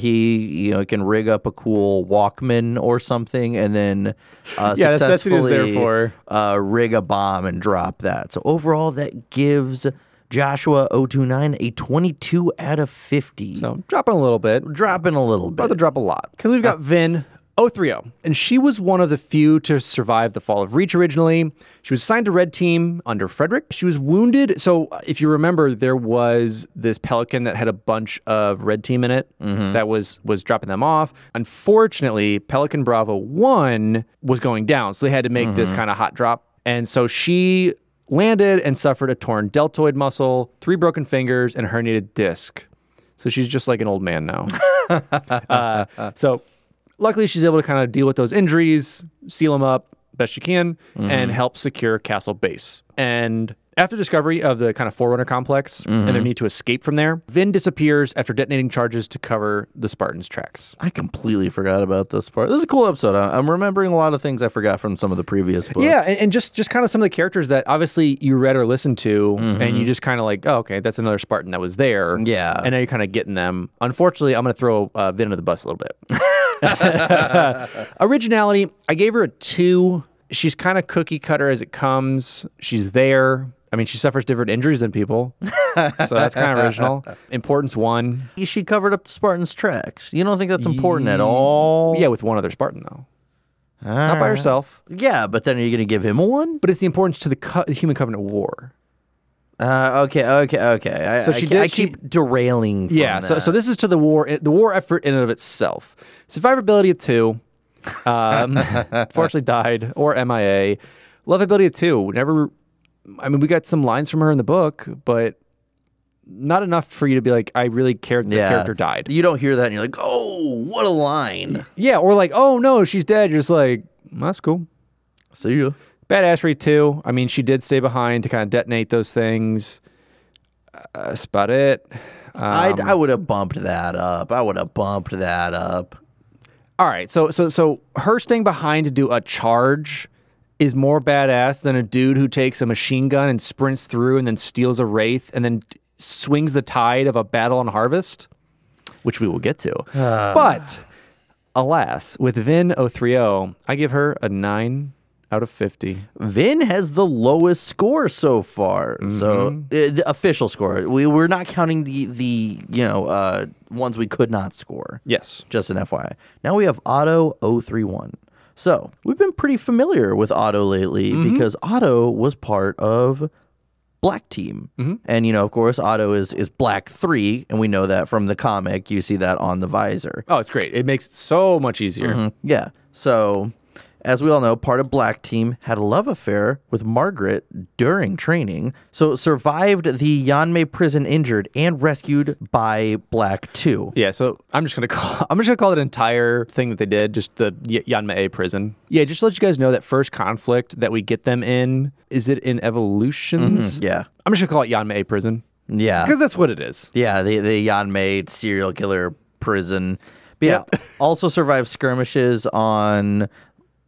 He, you know, can rig up a cool Walkman or something, and then Yeah, that's what he's there successfully for. rig a bomb and drop that. So overall, that gives Joshua 029 a 22 out of 50. So dropping a little bit. Dropping a little About to bit. drop a lot. Because we've got Vin 030. And she was one of the few to survive the Fall of Reach originally. She was assigned to Red Team under Frederick. She was wounded. So if you remember, there was this Pelican that had a bunch of Red Team in it that was dropping them off. Unfortunately, Pelican Bravo 1 was going down. So they had to make this kind of hot drop. And so she landed and suffered a torn deltoid muscle, 3 broken fingers, and a herniated disc. So she's just like an old man now. So luckily, she's able to kind of deal with those injuries, seal them up best she can, and help secure Castle Base. And after discovery of the kind of Forerunner complex and their need to escape from there, Vin disappears after detonating charges to cover the Spartans' tracks. I completely forgot about this part. This is a cool episode. I'm remembering a lot of things I forgot from some of the previous books. Yeah, and just kind of some of the characters that obviously you read or listened to, and you just kind of like, oh, okay, that's another Spartan that was there. Yeah. And now you're kind of getting them. Unfortunately, I'm going to throw Vin under the bus a little bit. Originality, I gave her a 2. She's kind of cookie cutter as it comes. She's there. I mean, she suffers different injuries than people, so that's kind of original. Importance 1. She covered up the Spartans' tracks. You don't think that's important at all? Yeah, with one other Spartan, though. Not by herself. Yeah, but then are you going to give him a 1? But it's the importance to the Human Covenant War. Okay. So I keep derailing from Yeah, that. so this is to the war effort in and of itself. Survivability of 2. Fortunately died, or MIA. Lovability of 2. Never... I mean, we got some lines from her in the book, but not enough for you to be like, I really cared that the character died. You don't hear that and you're like, oh, what a line. Yeah, or like, oh no, she's dead. You're just like, that's cool. See you. Badassery 2. I mean, she did stay behind to kind of detonate those things. That's about it. I would have bumped that up. All right, so her staying behind to do a charge is more badass than a dude who takes a machine gun and sprints through and then steals a wraith and then swings the tide of a battle on Harvest, which we will get to. But alas, with Vin 030, I give her a 9 out of 50. Vin has the lowest score so far. So the official score. We're not counting the ones we could not score. Yes. Just an FYI. Now we have Otto 031. So we've been pretty familiar with Otto lately because Otto was part of Black Team. And, of course, Otto is Black 3, and we know that from the comic. You see that on the visor. Oh, it's great. It makes it so much easier. Yeah. So, as we all know, part of Black Team had a love affair with Margaret during training, so survived the Yanmei prison injured and rescued by Black 2. Yeah, so I'm just gonna call it entire thing that they did, just the Yanmei prison. Yeah, just to let you guys know that first conflict that we get them in, is it in Evolutions? Yeah. I'm just gonna call it Yanmei prison. Yeah. Because that's what it is. Yeah, the Yanmei serial killer prison. But yeah, also survived skirmishes on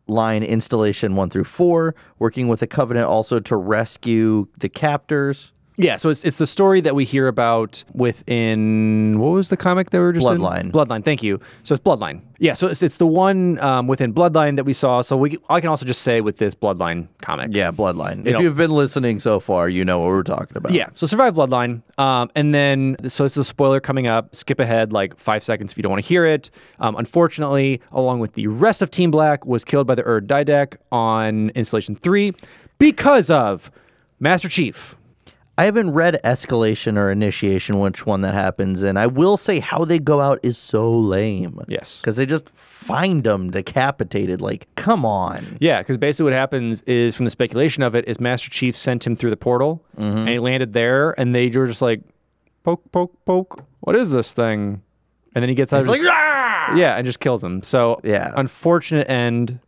line installation 1 through 4, working with the Covenant also to rescue the captors. Yeah, so it's the story that we hear about within, what was the comic that we were just Bloodline. in? Bloodline, thank you. So it's Bloodline. Yeah, so it's the one within Bloodline that we saw. So I can also just say with this Bloodline comic. Yeah, Bloodline. If you've been listening so far, you know what we're talking about. Yeah, so survive Bloodline. And then, so this is a spoiler coming up. Skip ahead like 5 seconds if you don't want to hear it. Unfortunately, along with the rest of Team Black, was killed by the Erd Didac on Installation 3 because of Master Chief. I haven't read Escalation or Initiation, which one that happens, and I will say how they go out is so lame. Yes. Because they just find them decapitated. Like, come on. Yeah, because basically what happens is, from the speculation of it, is Master Chief sent him through the portal, and he landed there, and they were just like, poke, poke, poke. What is this thing? And then he gets out. He's like, "Ah!" Yeah, and just kills him. So, yeah. Unfortunate end.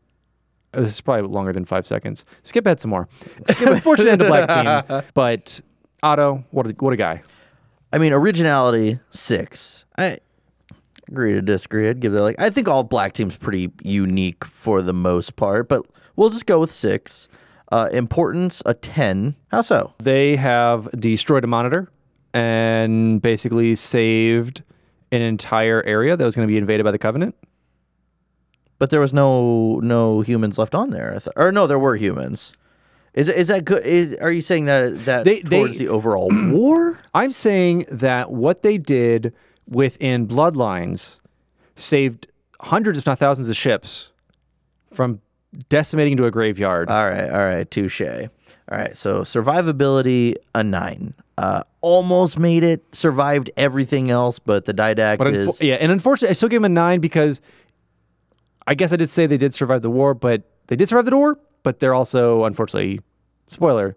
This is probably longer than 5 seconds. Skip ahead some more. Unfortunate end of Black Team. But Otto, what a guy. I mean, originality, 6. I agree to disagree. I'd give it I think all Black Team's pretty unique for the most part, but we'll just go with 6. Importance, a 10. How so? They have destroyed a monitor and basically saved an entire area that was going to be invaded by the Covenant. But there was no humans left on there. Or no, there were humans. Is that good? Are you saying that towards the overall war? I'm saying that what they did within Bloodlines saved hundreds, if not thousands, of ships from decimating into a graveyard. All right, touche. All right, so survivability, a 9. Almost made it, survived everything else, but the Didac is... Yeah, and unfortunately, I still give him a 9 because I guess I did say they did survive the war, but they did survive the war, but they're also, unfortunately, spoiler,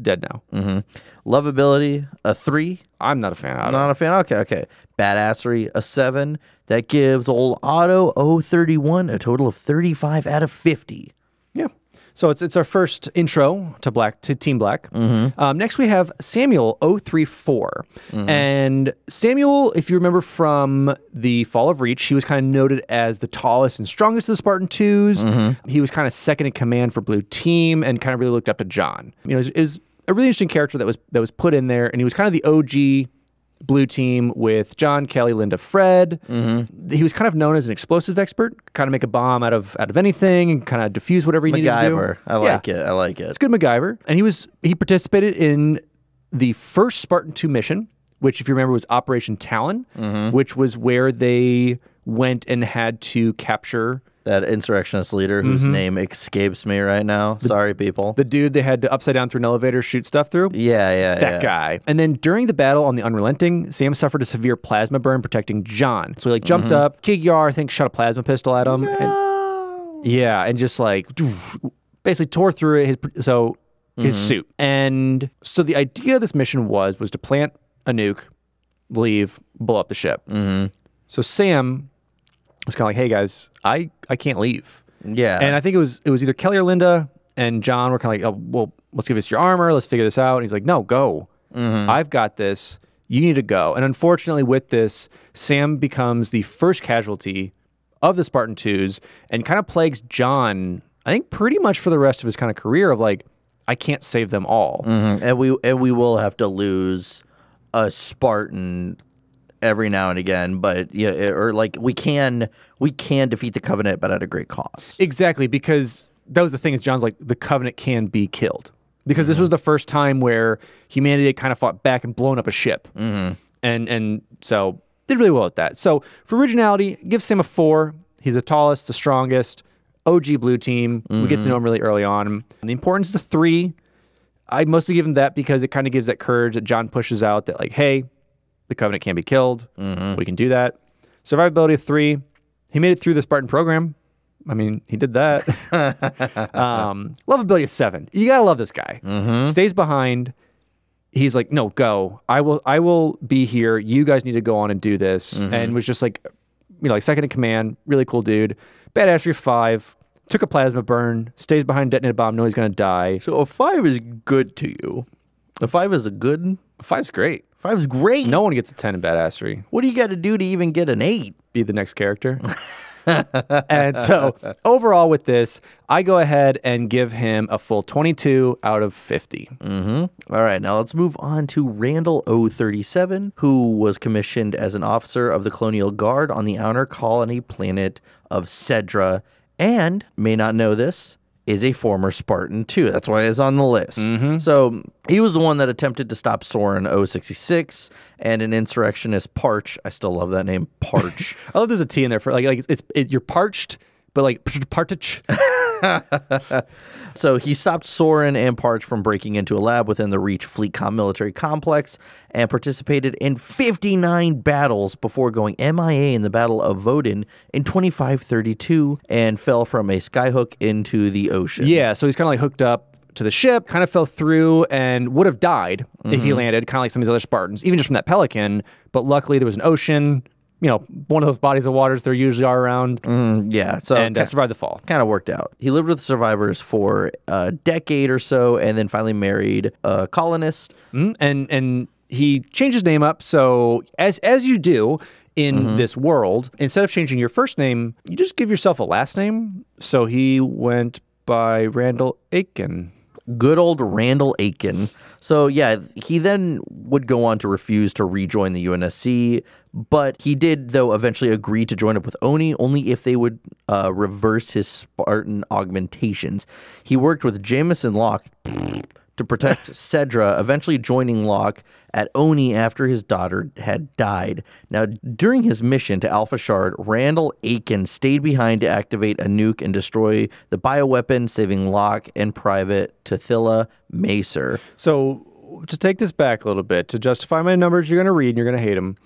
dead now. Lovability, a 3. I'm not a fan of it. Not a fan? Okay. Badassery, a 7. That gives old Otto 031 a total of 35 out of 50. Yeah. So it's our first intro to Team Black. Next we have Samuel 034. And Samuel, if you remember from the Fall of Reach, he was kind of noted as the tallest and strongest of the Spartan IIs. He was kind of second in command for Blue Team and kind of really looked up to John. You know, it was a really interesting character that was put in there, and he was kind of the OG Blue Team with John, Kelly, Linda, Fred. He was kind of known as an explosive expert, kind of make a bomb out of anything and kind of diffuse whatever he needed to do. MacGyver. I like it. It's good MacGyver. And he participated in the first Spartan II mission, which, if you remember, was Operation Talon, which was where they went and had to capture that insurrectionist leader whose name escapes me right now. Sorry, people. The dude they had to upside down through an elevator, shoot stuff through. That guy. And then during the battle on the Unrelenting, Sam suffered a severe plasma burn protecting John. So he jumped up. Kig Yar, I think, shot a plasma pistol at him. No. And just basically tore through his suit. And so the idea of this mission was to plant a nuke, leave, blow up the ship. So Sam was kind of like, hey guys, I can't leave. Yeah. And I think it was either Kelly or Linda and John were kind of like, oh, well, let's give us your armor. Let's figure this out. And he's like, no, go. I've got this. You need to go. And unfortunately with this, Sam becomes the first casualty of the Spartan IIs and kind of plagues John, I think pretty much for the rest of his kind of career of like, I can't save them all. And we will have to lose a Spartan every now and again, but or like we can defeat the Covenant, but at a great cost. Exactly, because that was the thing is John's like, the Covenant can be killed. Because this was the first time where humanity had kind of fought back and blown up a ship. And so did really well at that. So for originality, give Sam a 4. He's the tallest, the strongest, OG blue team. We get to know him really early on. And the importance is 3. I mostly give him that because it kind of gives that courage that John pushes out that like, hey, the Covenant can't be killed. We can do that. Survivability of 3. He made it through the Spartan program. I mean, he did that. Lovability is 7. You gotta love this guy. Stays behind. He's like, no, go. I will be here. You guys need to go on and do this. And was just like, like second in command. Really cool dude. Badassery 5. Took a plasma burn. Stays behind detonated bomb. Know he's gonna die. So a 5 is good to you. A 5 is a good. 5's great. 5's great. No one gets a 10 in badassery. What do you got to do to even get an 8? Be the next character. And so overall with this, I go ahead and give him a full 22 out of 50. All right, now let's move on to Randall 037, who was commissioned as an officer of the Colonial Guard on the outer colony planet of Cedra, and, may not know this, is a former Spartan II. That's why it's on the list. So he was the one that attempted to stop Soren 066 and an insurrectionist Parch. I still love that name, Parch. I love there's a T in there for like you're parched, but like partich. So he stopped Soren and Parch from breaking into a lab within the Reach Fleetcom military complex and participated in 59 battles before going MIA in the Battle of Vodin in 2532 and fell from a skyhook into the ocean. Yeah, so he's kind of like hooked up to the ship, kind of fell through and would have died if he landed, kind of like some of these other Spartans, even just from that Pelican. But luckily there was an ocean, one of those bodies of waters there usually are around. Yeah, so and survived the fall. Kind of worked out. He lived with the survivors for a decade or so, and then finally married a colonist. And he changed his name up. So as you do in this world, instead of changing your first name, you just give yourself a last name. So he went by Randall Aiken. Good old Randall Aiken. So yeah, he then would go on to refuse to rejoin the UNSC, but he did, though, eventually agree to join up with Oni only if they would reverse his Spartan augmentations. He worked with Jameson Locke to protect Cedra, eventually joining Locke at Oni after his daughter had died. Now, during his mission to Alpha Shard, Randall Aiken stayed behind to activate a nuke and destroy the bioweapon, saving Locke and Private Tathila Macer. So, to take this back a little bit, to justify my numbers you're going to read and you're going to hate him,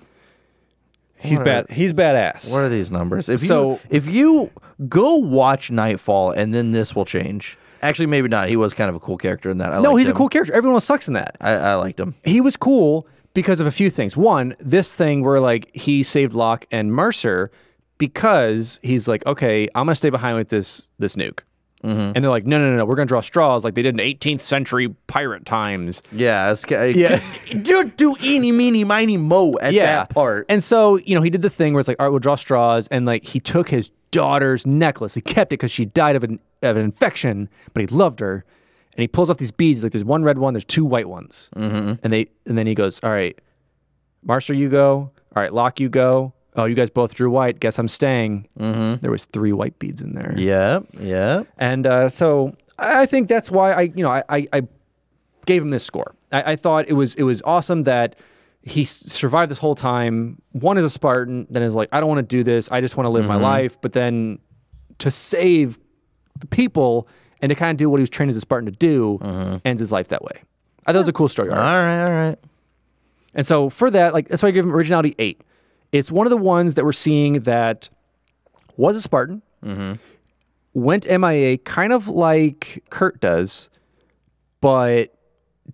he's badass. What are these numbers? If you go watch Nightfall and then this will change. Actually, maybe not. He was kind of a cool character in that. No, he's a cool character. Everyone else sucks in that. I liked him. He was cool because of a few things. One, this thing where like he saved Locke and Mercer because he's like, okay, I'm gonna stay behind with this nuke. And they're like, no, we're gonna draw straws like they did in 18th century pirate times. Yeah, don't do eeny, meeny, miny, mo at that part. And so, he did the thing where it's like, all right, we'll draw straws, and like he took his daughter's necklace. He kept it because she died of an infection, but he loved her. And he pulls off these beads. He's like, there's one red one, there's 2 white ones. And then he goes, all right, Mercer, you go. All right, Locke, you go. Oh, you guys both drew white. Guess I'm staying. There was 3 white beads in there. Yeah. And so I think that's why I gave him this score. I thought it was awesome that he survived this whole time. One is a Spartan, then is like, I don't want to do this. I just want to live my life. But then to save the people and to kind of do what he was trained as a Spartan to do, ends his life that way. I thought it was a cool story arc. All right. And so for that, like that's why I give him originality 8. It's one of the ones that we're seeing that was a Spartan, went MIA kind of like Kurt does, but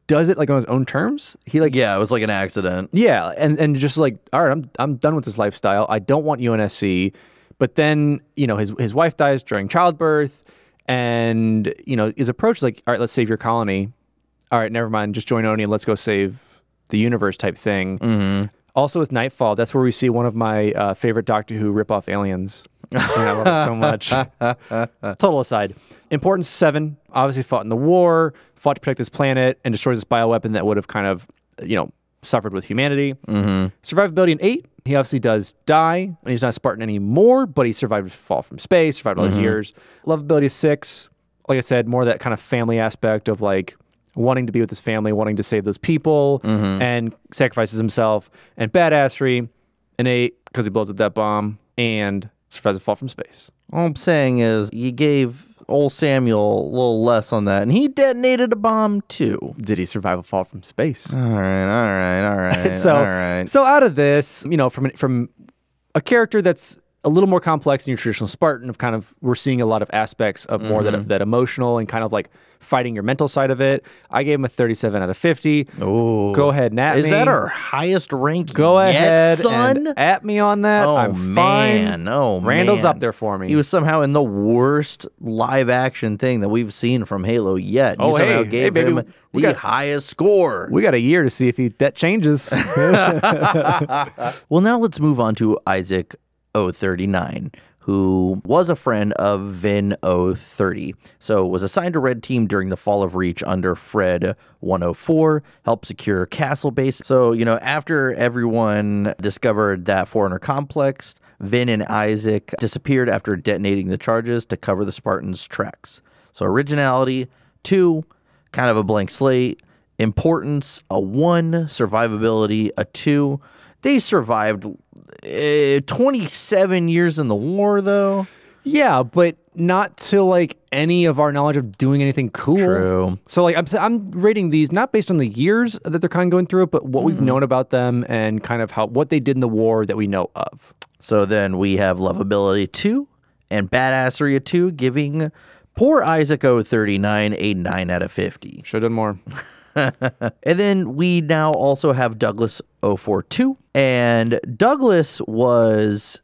does it like on his own terms. He like it was like an accident. Yeah, and just like, all right, I'm done with this lifestyle. I don't want UNSC. But then his wife dies during childbirth, and his approach is like, all right, let's save your colony. All right, never mind, just join Oni and let's go save the universe type thing. Also with Nightfall, that's where we see one of my favorite Doctor Who ripoff aliens. And I love it so much. Total aside. Importance 7, obviously fought in the war, fought to protect this planet, and destroys this bioweapon that would have kind of, suffered with humanity. Survivability in 8, he obviously does die, and he's not a Spartan anymore, but he survived fall from space, survived all these years. Lovability is 6, like I said, more that kind of family aspect of like wanting to be with his family, wanting to save those people, and sacrifices himself. And badassery an 8, because he blows up that bomb, and survives a fall from space. All I'm saying is you gave old Samuel a little less on that, and he detonated a bomb too. Did he survive a fall from space? All right. So out of this, from a character that's a little more complex than your traditional Spartan, of kind of, we're seeing a lot of aspects of more that emotional and kind of like fighting your mental side of it. I gave him a 37 out of 50. Oh, go ahead and at me. Is that our highest rank? Go ahead, son. And at me on that. Oh, I'm man. fine. Oh, Randall's man. up there for me. He was somehow in the worst live action thing that we've seen from Halo yet. Oh, you somehow hey, gave baby, him the highest score. We got a year to see if that changes. Well, now let's move on to Isaac 039, who was a friend of Vin 030. So was assigned to Red Team during the fall of Reach under Fred 104, helped secure Castle Base. So, after everyone discovered that Forerunner complex, Vin and Isaac disappeared after detonating the charges to cover the Spartans' tracks. So originality, 2, kind of a blank slate. Importance, a 1. Survivability, a 2. They survived 27 years in the war, though. Yeah, but not to like any of our knowledge of doing anything cool. True. So like I'm rating these not based on the years that they're kind of going through it, but what we've known about them and kind of what they did in the war that we know of. So then we have lovability 2 and badassery a 2, giving poor Isaac 039 a 9 out of 50. Should have done more. And then we now also have Douglas 042. And Douglas was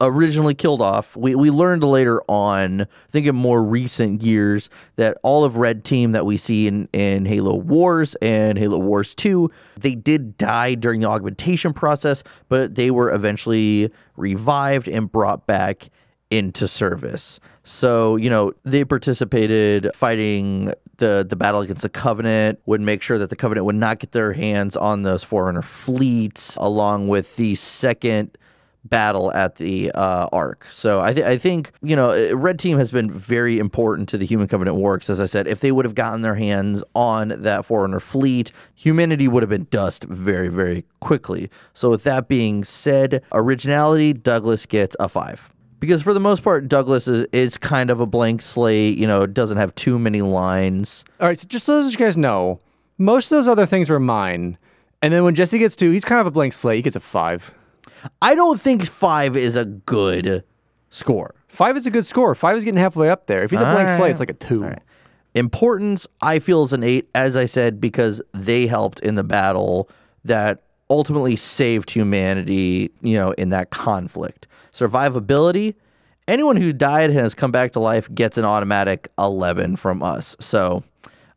originally killed off. We learned later on, I think in more recent years, that all of Red Team that we see in Halo Wars and Halo Wars 2, they did die during the augmentation process, but they were eventually revived and brought back into service. So, they participated fighting the battle against the Covenant, would make sure that the Covenant would not get their hands on those Forerunner fleets, along with the second battle at the Ark. So I think, Red Team has been very important to the Human Covenant War, because as I said, if they would have gotten their hands on that Forerunner fleet, humanity would have been dust very, very quickly. So with that being said, originality, Douglas gets a 5. Because for the most part, Douglas is kind of a blank slate, doesn't have too many lines. All right, so just so you guys know, most of those other things were mine. And then when Jesse gets 2, he's kind of a blank slate. He gets a 5. I don't think 5 is a good score. 5 is a good score. 5 is getting halfway up there. If he's a blank slate, it's like a 2. Right. Importance, I feel, is an 8, as I said, because they helped in the battle that ultimately saved humanity, in that conflict. Survivability, anyone who died and has come back to life gets an automatic 11 from us. So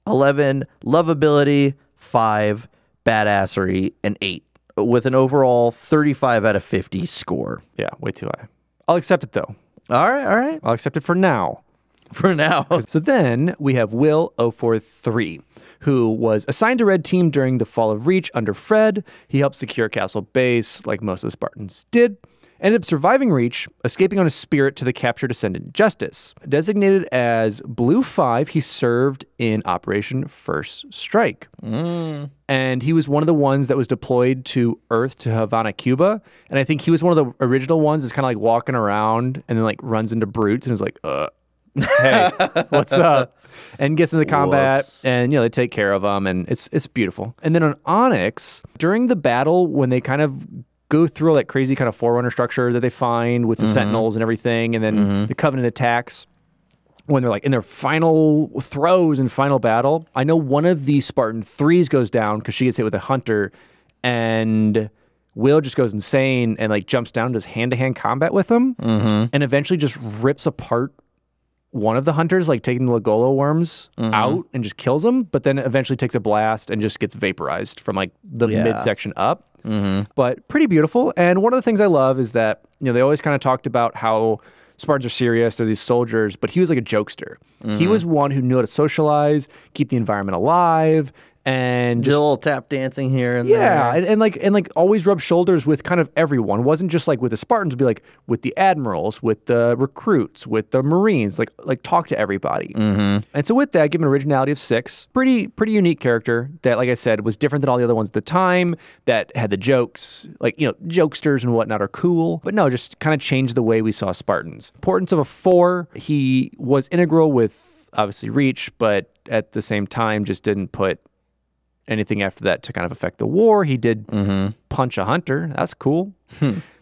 11, lovability, 5, badassery, an 8, with an overall 35 out of 50 score. Yeah, way too high. I'll accept it, though. All right. I'll accept it for now. For now. So then we have Will 043, who was assigned to Red Team during the fall of Reach under Fred. He helped secure Castle Base, like most of the Spartans did. Ended up surviving Reach, escaping on a spirit to the captured Ascendant Justice. Designated as Blue 5, he served in Operation First Strike. And he was one of the ones that was deployed to Earth, to Havana, Cuba. And I think he was one of the original ones that's kind of like walking around and then like runs into brutes and is like, hey, what's up? And gets into combat. Whoops. And, they take care of him. And it's beautiful. And then on Onyx, during the battle, when they kind of go through all that crazy kind of Forerunner structure that they find with the Sentinels and everything, and then the Covenant attacks when they're like in their final throes and final battle. I know one of the Spartan 3s goes down because she gets hit with a hunter, and Will just goes insane and like jumps down, does hand-to-hand combat with them, and eventually just rips apart one of the hunters, like taking the Lagolo worms out and just kills them, but then eventually takes a blast and just gets vaporized from like the midsection up. But pretty beautiful. And one of the things I love is that, they always kind of talked about how Spartans are serious, they're these soldiers, but he was like a jokester. He was one who knew how to socialize, keep the environment alive, and just a little tap dancing here and there. And like always rub shoulders with kind of everyone. It wasn't just like with the Spartans, it'd be like with the admirals, with the recruits, with the Marines, like talk to everybody. And so with that, give him an originality of 6. Pretty unique character that, like I said, was different than all the other ones at the time, that had the jokes, like, jokesters and whatnot are cool. But no, just kind of changed the way we saw Spartans. Importance of a 4, he was integral with obviously Reach, but at the same time just didn't put anything after that to kind of affect the war. He did punch a hunter. That's cool.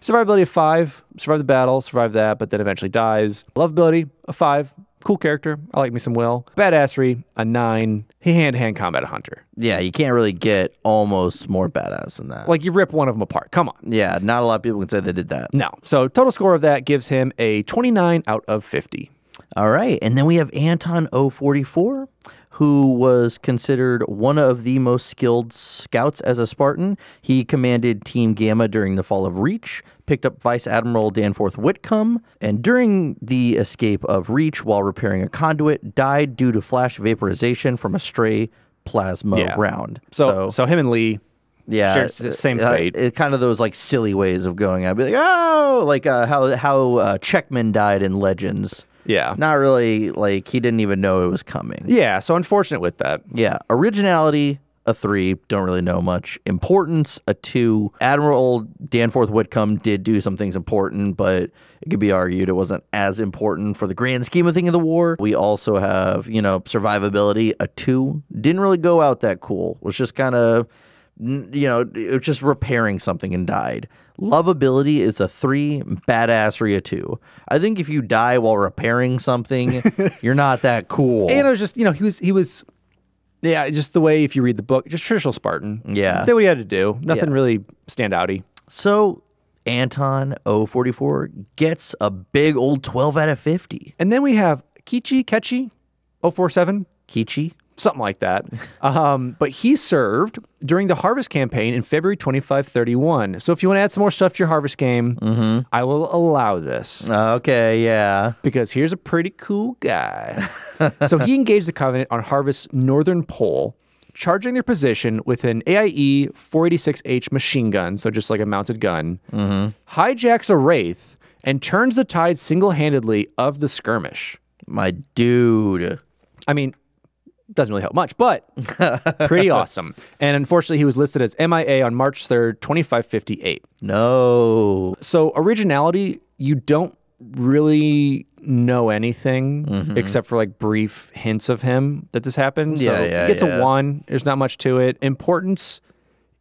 Survivability of 5. Survive the battle, survive that, but then eventually dies. Lovability, a 5. Cool character. I like me some Will. Badassery, a 9. He hand-to-hand combat a hunter. Yeah, you can't really get almost more badass than that. Like, you rip one of them apart. Come on. Yeah, not a lot of people can say they did that. No. So total score of that gives him a 29 out of 50. All right, and then we have Anton 044, who was considered one of the most skilled scouts as a Spartan. He commanded Team Gamma during the fall of Reach, picked up Vice Admiral Danforth Whitcomb, and during the escape of Reach while repairing a conduit, died due to flash vaporization from a stray plasma round. So him and Lee shared the same fate. It kind of those like silly ways of going. I'd be like, oh, like how Checkman died in Legends. Yeah. Not really, like, he didn't even know it was coming. Yeah, so unfortunate with that. Yeah. Originality, a 3. Don't really know much. Importance, a 2. Admiral Danforth Whitcomb did do some things important, but it could be argued it wasn't as important for the grand scheme of things of the war. We also have, survivability, a 2. Didn't really go out that cool. Was just kind of, it was just repairing something and died. Lovability is a 3, badassery a 2. I think if you die while repairing something, you're not that cool. And it was just, he was, just the way, if you read the book, just traditional Spartan. Yeah. Did what he had to do. Nothing really standouty. So Anton 044 gets a big old 12 out of 50. And then we have Kechi 047. Kichi? Something like that. But he served during the Harvest campaign in February 2531. So if you want to add some more stuff to your Harvest game, I will allow this. Okay, yeah. Because here's a pretty cool guy. So he engaged the Covenant on Harvest's northern pole, charging their position with an AIE 486H machine gun, so just like a mounted gun, hijacks a Wraith, and turns the tide single-handedly of the skirmish. My dude. I mean, doesn't really help much, but pretty awesome. And unfortunately, he was listed as MIA on March 3rd, 2558. No. So originality, you don't really know anything except for like brief hints of him that this happened. So he gets a 1. There's not much to it. Importance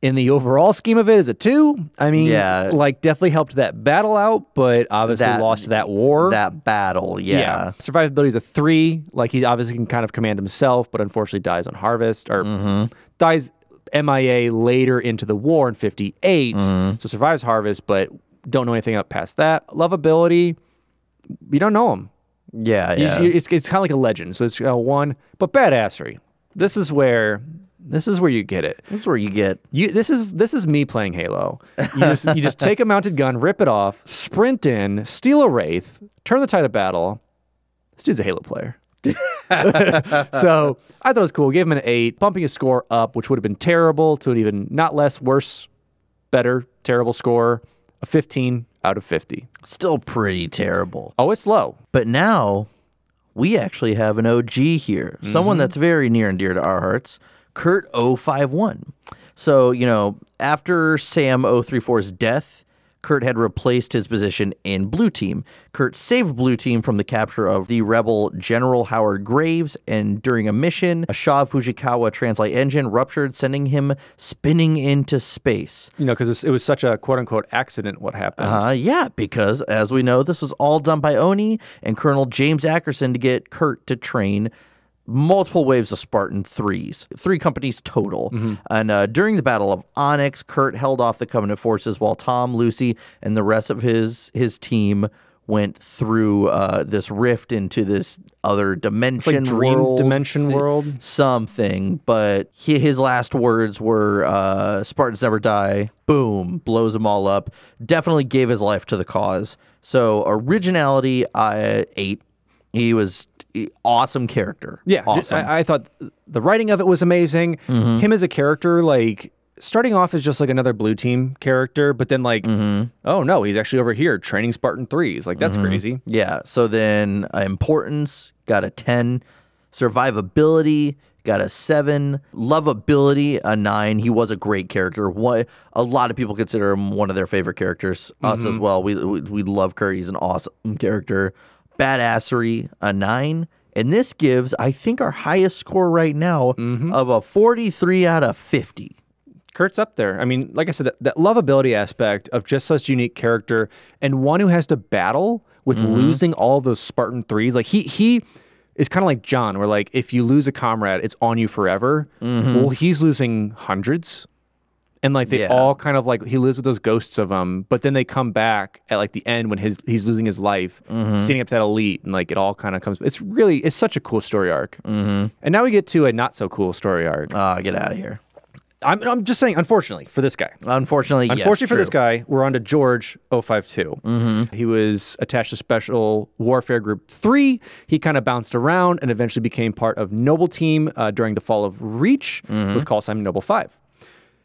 in the overall scheme of it is a 2. I mean, like definitely helped that battle out, but obviously lost that war. That battle, yeah. Survivability is a 3. Like he obviously can kind of command himself, but unfortunately dies on Harvest, or dies MIA later into the war in 58. So survives Harvest, but don't know anything up past that. Lovability, you don't know him. Yeah. It's kind of like a legend. So it's a 1, but badassery. This is where you get it. This is where you get. This is me playing Halo. You just take a mounted gun, rip it off, sprint in, steal a Wraith, turn the tide of battle. This dude's a Halo player. So I thought it was cool. Gave him an 8, bumping his score up, which would have been terrible, to an even not less, worse, better, terrible score, a 15 out of 50. Still pretty terrible. Oh, it's low. But now we actually have an OG here. Someone that's very near and dear to our hearts. Kurt 051. So, after Sam 034's death, Kurt had replaced his position in Blue Team. Kurt saved Blue Team from the capture of the rebel General Howard Graves, and during a mission, a Shaw Fujikawa translate engine ruptured, sending him spinning into space. Because it was such a quote-unquote accident what happened. Yeah, because, as we know, this was all done by Oni and Colonel James Ackerson to get Kurt to train multiple waves of Spartan 3s, 3 companies total. And during the Battle of Onyx, Kurt held off the Covenant forces while Tom, Lucy, and the rest of his team went through this rift into this other dimension, It's like dream world, dimension world. something. But his last words were, Spartans never die. Boom, blows them all up. Definitely gave his life to the cause. So originality, 8. He was awesome character. Yeah, awesome. I thought the writing of it was amazing. Him as a character, like, starting off as just like another blue team character, but then like, oh no, he's actually over here training Spartan 3s. Like, that's crazy. Yeah. So then importance got a 10, survivability got a 7, lovability a 9. He was a great character. A lot of people consider him one of their favorite characters. Us as well. We love Kurt. He's an awesome character. Badassery a 9. And this gives, I think, our highest score right now of a 43 out of 50. Kurt's up there. I mean, like I said, that lovability aspect of just such unique character and one who has to battle with losing all those Spartan 3s. Like, he is kind of like John, where like if you lose a comrade, it's on you forever. Well, he's losing hundreds. And like they all kind of like, he lives with those ghosts of them, but then they come back at like the end when he's losing his life, standing up to that elite, and like it all kind of comes. It's such a cool story arc. And now we get to a not so cool story arc. Get out of here. I'm just saying, unfortunately, for this guy. Unfortunately, Unfortunately for this guy, we're on to George 052. He was attached to Special Warfare Group 3. He kind of bounced around and eventually became part of Noble Team during the fall of Reach with call sign Noble 5.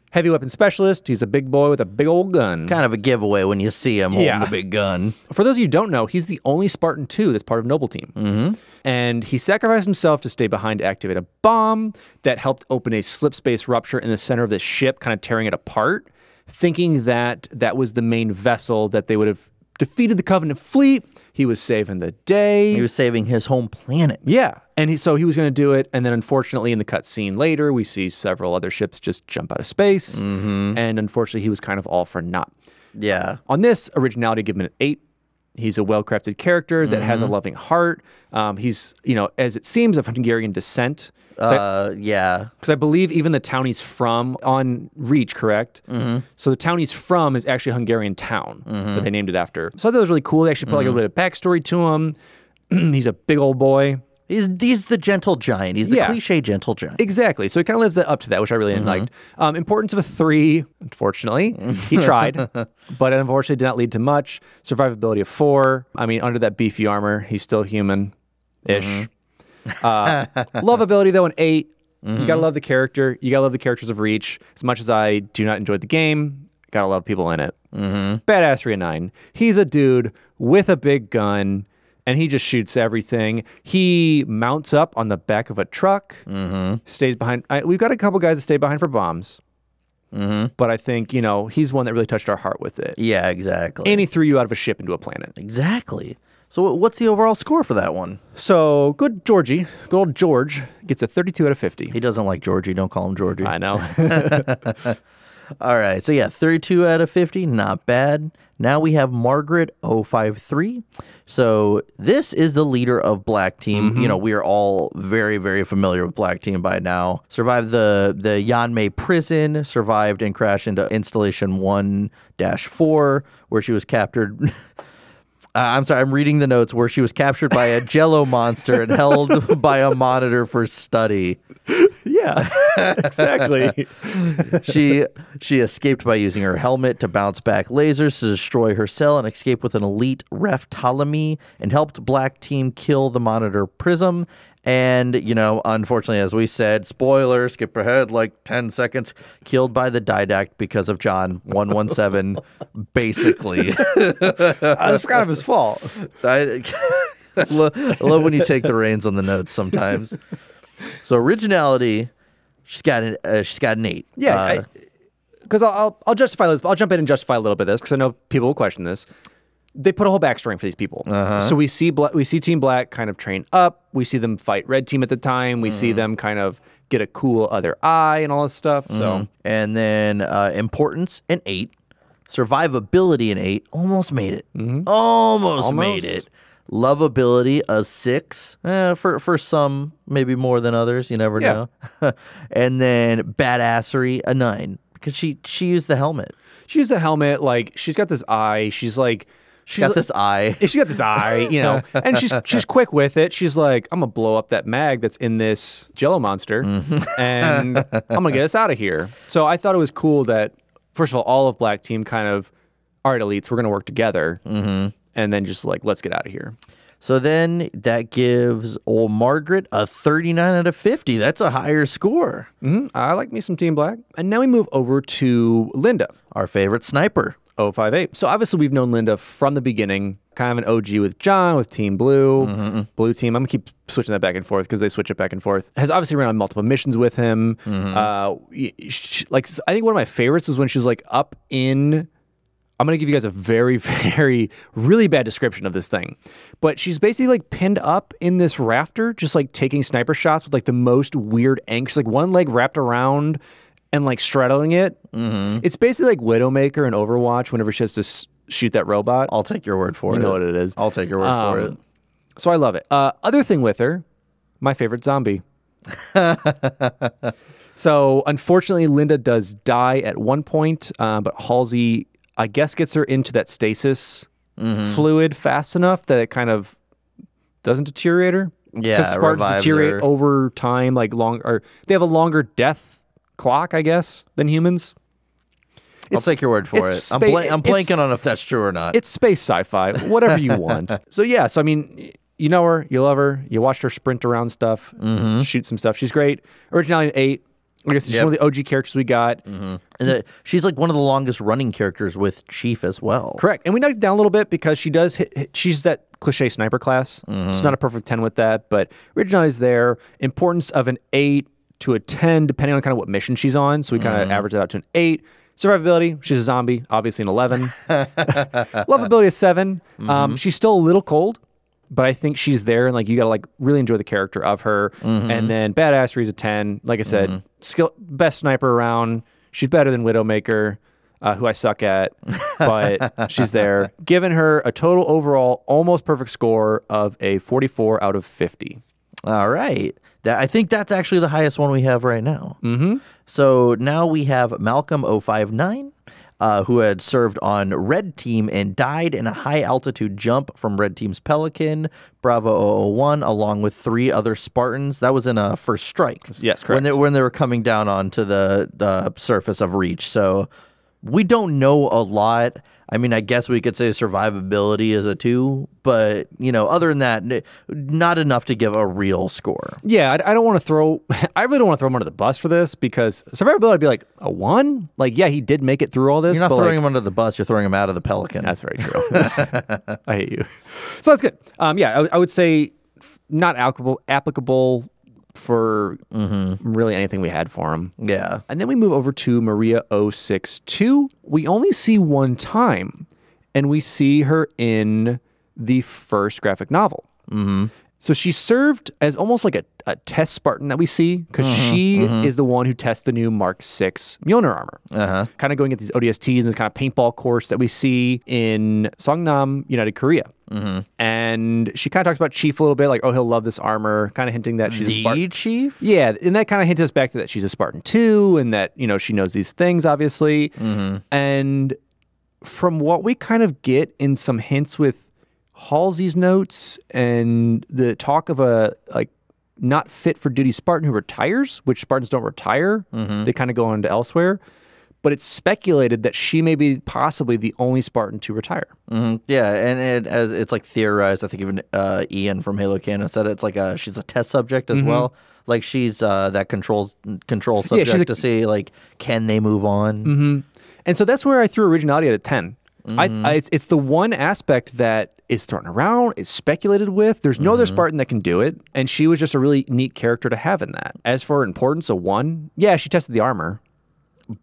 Heavy weapon specialist. He's a big boy with a big old gun. Kind of a giveaway when you see him holding the big gun. For those of you who don't know, he's the only Spartan 2 that's part of Noble Team. And he sacrificed himself to stay behind to activate a bomb that helped open a slip space rupture in the center of the ship, kind of tearing it apart, thinking that that was the main vessel that they would have defeated the Covenant fleet. He was saving the day. He was saving his home planet. Yeah. And so he was going to do it. And then unfortunately in the cutscene later, we see several other ships just jump out of space. And unfortunately, he was kind of all for naught. Yeah. On this, originality, give him an 8. He's a well-crafted character that has a loving heart. He's, as it seems, of Hungarian descent. Yeah. Because I believe even the town he's from on Reach, correct? So the town he's from is actually a Hungarian town that they named it after. So I thought it was really cool. They actually put like a little bit of backstory to him. He's a big old boy. He's the gentle giant. He's the cliche gentle giant. Exactly. So he kind of lives up to that, which I really liked. Importance of a 3, unfortunately. He tried, but unfortunately did not lead to much. Survivability of 4. I mean, under that beefy armor, he's still human-ish. Lovability, though, an 8. You gotta love the character. You gotta love the characters of Reach. As much as I do not enjoy the game, gotta love people in it. Badassery, a 9. He's a dude with a big gun, and he just shoots everything. He mounts up on the back of a truck, stays behind. We've got a couple guys that stay behind for bombs. But I think, he's one that really touched our heart with it. Yeah, exactly. And he threw you out of a ship into a planet. Exactly. So what's the overall score for that one? So good old George, gets a 32 out of 50. He doesn't like Georgie. Don't call him Georgie. I know. All right. So yeah, 32 out of 50. Not bad. Now we have Margaret 053. So this is the leader of Black Team. We are all very, very familiar with Black Team by now. Survived the Yanmei prison, survived and crashed into Installation 1-4, where she was captured. I'm sorry, I'm reading the notes, where she was captured by a jello monster and held by a monitor for study. Yeah, exactly. She escaped by using her helmet to bounce back lasers to destroy her cell and escape with an elite Ref Ptolemy, and helped Black Team kill the monitor Prism. And, unfortunately, as we said, spoiler, skip ahead like 10 seconds, killed by the Didact because of John 117, basically. That's kind of his fault. I love when you take the reins on the notes sometimes. So originality, she's got an 8. Yeah, because I'll justify this. I'll jump in and justify a little bit of this because I know people will question this. They put a whole backstory for these people. So we see Team Black kind of train up. We see them fight Red Team at the time. We see them kind of get a cool other eye and all this stuff. So and then importance, an 8. Survivability, an 8. Almost made it. Almost made it. Lovability, a 6. For some, maybe more than others. You never know. And then badassery, a 9, because she used the helmet. She used the helmet. Like, she's got this eye. She's she's got this eye. She got this eye, you know, and she's quick with it. She's like, I'm gonna blow up that mag that's in this Jello monster, and I'm gonna get us out of here. So I thought it was cool that, first of all of Black Team kind of, all right, elites, we're gonna work together, and then just like, let's get out of here. So then that gives old Margaret a 39 out of 50. That's a higher score. I like me some Team Black. And now we move over to Linda, Our favorite sniper. 058. So obviously we've known Linda from the beginning, kind of an OG with John, with Team Blue, Blue Team. I'm gonna keep switching that back and forth because they switch it back and forth. Has obviously ran on multiple missions with him. Like, I think one of my favorites is when she's like up in, I'm going to give you guys a very, very, really bad description of this thing. But she's basically like pinned up in this rafter, just like taking sniper shots with like the most weird angst, like one leg wrapped around and like straddling it. It's basically like Widowmaker in Overwatch whenever she has to shoot that robot. I'll take your word for it. You know what it is. I'll take your word for it. So I love it. Other thing with her, my favorite zombie. So unfortunately, Linda does die at one point, but Halsey, I guess, gets her into that stasis fluid fast enough that it kind of doesn't deteriorate her. Yeah, Spartans deteriorate over time, like or they have a longer death clock, I guess, than humans. I'll take your word for it. I'm blanking on if that's true or not. It's space sci-fi, whatever you want. So yeah, so I mean, you know her, you love her, you watched her sprint around stuff, shoot some stuff. She's great. Originality an 8. I guess she's one of the OG characters we got. And she's like one of the longest running characters with Chief as well. Correct. And we knocked it down a little bit because she does she's that cliche sniper class. She's not a perfect 10 with that, but originality is there. Importance of an 8 to a 10, depending on kind of what mission she's on. So we kind of average it out to an 8. Survivability, she's a zombie, obviously an 11. Lovability is 7. She's still a little cold, but I think she's there, and like you gotta like really enjoy the character of her. And then badassery is a 10. Like I said, best sniper around. She's better than Widowmaker, who I suck at, but she's there. Giving her a total overall almost perfect score of a 44 out of 50. All right. I think that's actually the highest one we have right now. So now we have Malcolm 059, who had served on Red Team and died in a high-altitude jump from Red Team's Pelican, Bravo 001, along with 3 other Spartans. That was in a first strike. Yes, correct. When they were coming down onto the surface of Reach. So we don't know a lot. I mean, I guess we could say survivability is a 2, but, you know, other than that, not enough to give a real score. Yeah, I don't want to throw, I really don't want to throw him under the bus for this because survivability would be like a 1. Like, yeah, he did make it through all this. You're not throwing him under the bus, you're throwing him out of the Pelican. That's very true. I hate you. So that's good. Yeah, I would say not applicable for really anything we had for him. Yeah. And then we move over to Maria 062. We only see one time, and we see her in the first graphic novel. So she served as almost like a test Spartan that we see, because she is the one who tests the new Mark 6 Mjolnir armor. Kind of going at these ODSTs and this kind of paintball course that we see in Songnam, United Korea. And she kind of talks about Chief a little bit, like, oh, he'll love this armor, kind of hinting that she's a Spartan. Chief? Yeah, and that kind of hints us back to that she's a Spartan II, and that, you know, she knows these things, obviously. And from what we kind of get in some hints with Halsey's notes and the talk of a, like, not fit for duty Spartan who retires, which Spartans don't retire. They kind of go on to elsewhere. But it's speculated that she may be possibly the only Spartan to retire. Yeah, and it's like theorized. I think even Ian from Halo Canon said it's like she's a test subject as well. Like she's that control subject to see like can they move on. And so that's where I threw originality at a 10. It's the one aspect that is thrown around, is speculated with. There's no other Spartan that can do it, and she was just a really neat character to have in that. As for importance, a 1. Yeah, she tested the armor.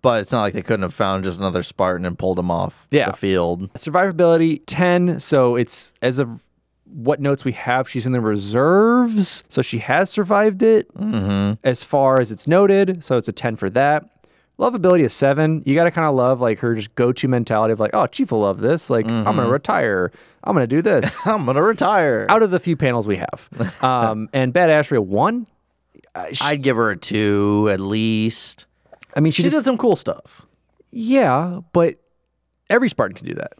But it's not like they couldn't have found just another Spartan and pulled him off the field. Survivability, 10. So it's, as of what notes we have, she's in the reserves. So she has survived it as far as it's noted. So it's a 10 for that. Lovability is 7. You got to kind of love like her just go-to mentality of like, oh, Chief will love this. Like, I'm going to retire. I'm going to do this. I'm going to retire. Out of the few panels we have. And badassery, a 1. I'd give her a 2 at least. I mean, she did some cool stuff. Yeah, but every Spartan can do that.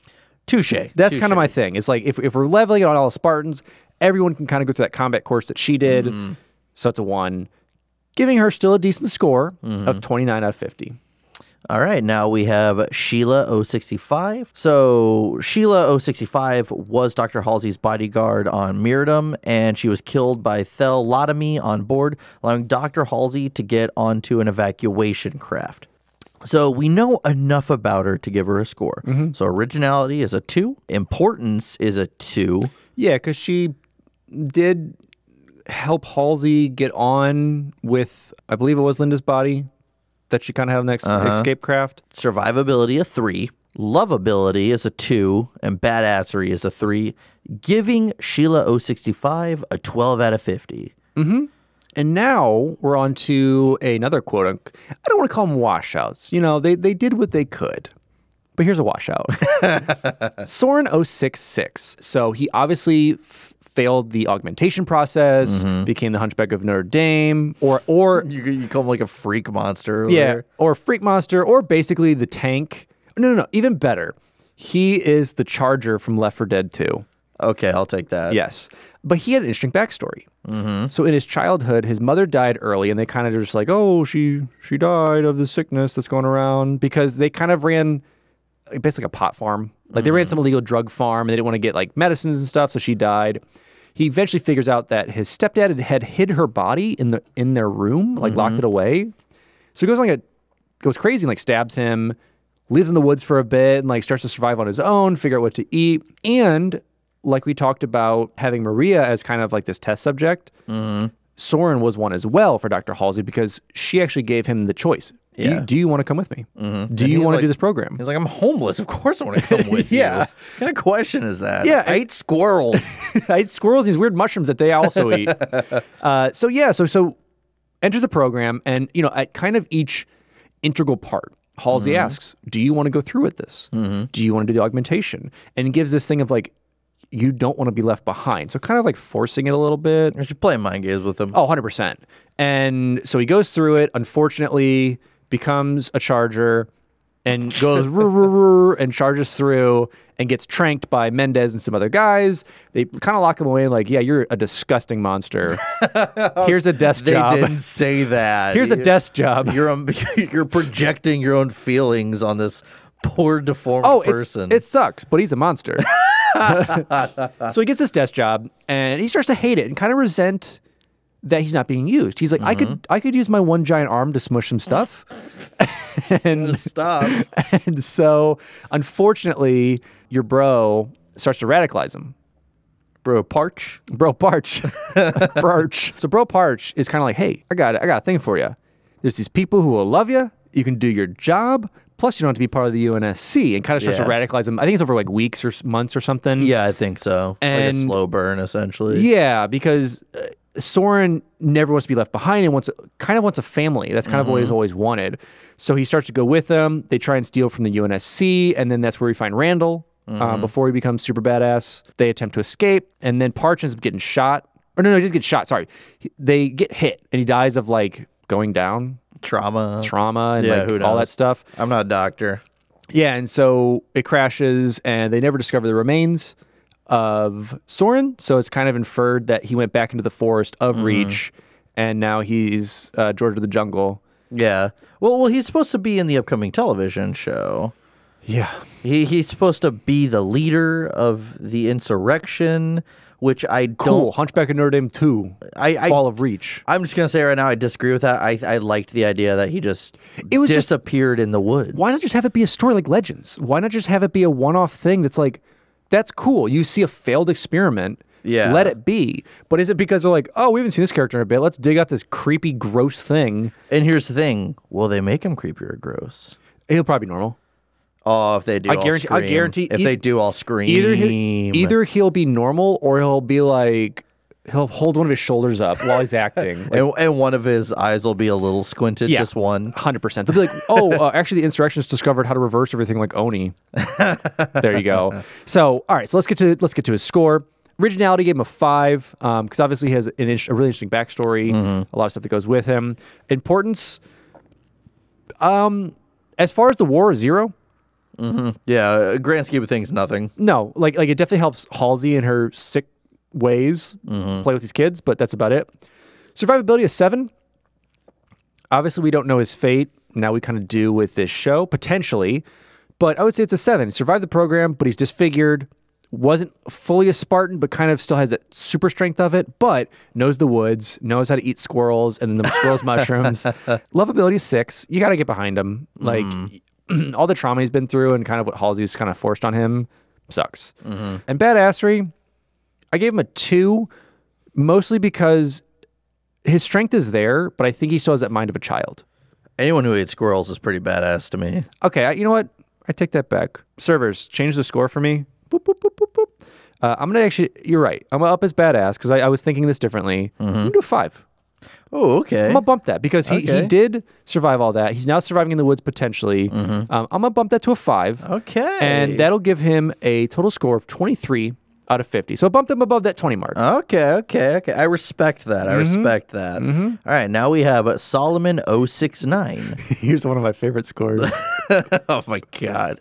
Touche. That's kind of my thing. It's like if we're leveling it on all the Spartans, everyone can kind of go through that combat course that she did. So it's a 1. Giving her still a decent score of 29 out of 50. All right, now we have Sheila 065. So Sheila 065 was Dr. Halsey's bodyguard on Myrdom, and she was killed by Thel-Lotomy on board, allowing Dr. Halsey to get onto an evacuation craft. So we know enough about her to give her a score. So originality is a 2. Importance is a 2. Yeah, because she did help Halsey get on with, I believe it was Linda's body that she kind of had on the escape craft. Survivability, a 3. Lovability is a 2. And badassery is a 3. Giving Sheila 065 a 12 out of 50. And now we're on to another quote. I don't want to call them washouts. You know, they did what they could. But here's a washout. Soren 066. So he obviously failed the augmentation process, became the Hunchback of Notre Dame, or You call him like a freak monster. or freak monster, or basically the tank. No, even better. He is the Charger from Left 4 Dead 2. Okay, I'll take that. Yes. But he had an interesting backstory. So in his childhood, his mother died early, and they kind of just like, oh, she died of the sickness that's going around, because they kind of ran basically a pot farm. Like they ran some illegal drug farm, and they didn't want to get like medicines and stuff, so she died. He eventually figures out that his stepdad had hid her body in their room, like locked it away. So he goes crazy and like stabs him, lives in the woods for a bit, and like starts to survive on his own, figure out what to eat. And like we talked about having Maria as kind of like this test subject, Soren was one as well for Dr. Halsey, because she actually gave him the choice. Do you want to come with me? Do you want to do this program? He's like, I'm homeless. Of course I want to come with you. What kind of question is that? Yeah. I ate squirrels. I ate squirrels, these weird mushrooms that they also eat. So enters the program, and you know, at kind of each integral part, Halsey asks, do you want to go through with this? Do you want to do the augmentation? And gives this thing of like, you don't want to be left behind. So kind of like forcing it a little bit. I should play mind games with him. Oh, 100%. And so he goes through it, unfortunately becomes a Charger and goes and charges through and gets tranked by Mendez and some other guys. They kind of lock him away and like, yeah, you're a disgusting monster. Here's a desk job. They didn't say that. Here's a desk job. You're projecting your own feelings on this poor deformed person. It sucks, but he's a monster. So he gets this desk job and he starts to hate it and kind of resent that he's not being used. He's like, I could use my one giant arm to smush some stuff. And stop. And so unfortunately, your bro starts to radicalize him. Bro Parch. Parch. So Bro Parch is kind of like, hey, I got a thing for you. There's these people who will love you. You can do your job. Plus, you don't have to be part of the UNSC, and kind of starts to radicalize them. I think it's over like weeks or months or something. Yeah, I think so. And like a slow burn, essentially. Yeah, because Soren never wants to be left behind and wants a family. That's kind of what he's always wanted. So he starts to go with them. They try and steal from the UNSC, and then that's where we find Randall before he becomes super badass. They attempt to escape, and then Parch ends up getting shot. Or no, he just gets shot. Sorry. They get hit, and he dies of like going down. Trauma and like all that stuff. I'm not a doctor. Yeah, and so it crashes, and they never discover the remains of Soren. So it's kind of inferred that he went back into the forest of Reach, and now he's George of the Jungle. Yeah. Well, he's supposed to be in the upcoming television show. Yeah. He's supposed to be the leader of the insurrection, which I don't... Cool. Hunchback of Notre Dame 2. Fall of Reach. I'm just going to say right now, I disagree with that. I liked the idea that he just disappeared in the woods. Why not just have it be a story like Legends? Why not just have it be a one-off thing that's like, that's cool. You see a failed experiment. Yeah. Let it be. But is it because they're like, oh, we haven't seen this character in a bit. Let's dig up this creepy, gross thing. And here's the thing. Will they make him creepy or gross? He'll probably be normal. Oh, if they do, I guarantee. If they do, I'll scream. Either he'll be normal, or he'll be like, he'll hold one of his shoulders up while he's acting, like, and one of his eyes will be a little squinted. Yeah, just one. 100%. They'll be like, oh, actually, the insurrectionists discovered how to reverse everything like Oni. There you go. So, all right, so let's get to his score. Originality gave him a 5 because obviously he has a really interesting backstory, a lot of stuff that goes with him. Importance, as far as the war, 0. Yeah, grand scheme of things, nothing. No, like it definitely helps Halsey in her sick ways play with these kids, but that's about it. Survivability is 7. Obviously, we don't know his fate. Now we kind of do with this show, potentially. But I would say it's a 7. He survived the program, but he's disfigured. Wasn't fully a Spartan, but kind of still has that super strength of it, but knows the woods, knows how to eat squirrels, and then the squirrels mushrooms. Lovability is 6. You got to get behind him. Like, all the trauma he's been through and kind of what Halsey's kind of forced on him sucks. And badassery, I gave him a 2, mostly because his strength is there, but I think he still has that mind of a child. Anyone who ate squirrels is pretty badass to me. Okay, you know what? I take that back. Servers, change the score for me. Boop, boop, boop, boop, boop. I'm going to actually, you're right. I'm going to up his badass because I was thinking this differently. I'm going to do a 5. Oh, okay. I'm going to bump that because he did survive all that. He's now surviving in the woods potentially. I'm going to bump that to a 5. Okay. And that'll give him a total score of 23 out of 50. So bump them above that 20 mark. Okay. I respect that. I respect that. All right, now we have Solomon 069. Here's one of my favorite scores. Oh, my God.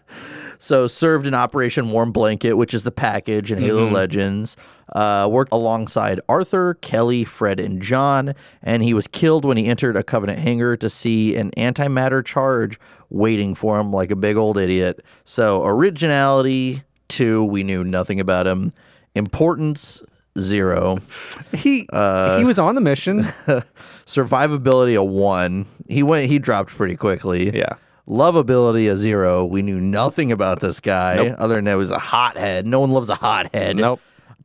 So served in Operation Warm Blanket, which is the package in Halo Legends. Worked alongside Arthur, Kelly, Fred, and John. And he was killed when he entered a Covenant hangar to see an antimatter charge waiting for him like a big old idiot. So originality, 2. We knew nothing about him. Importance, 0. He was on the mission. Survivability, a 1. He dropped pretty quickly. Yeah. Lovability, a 0. We knew nothing about this guy other than it was a hothead. No one loves a hothead. Nope.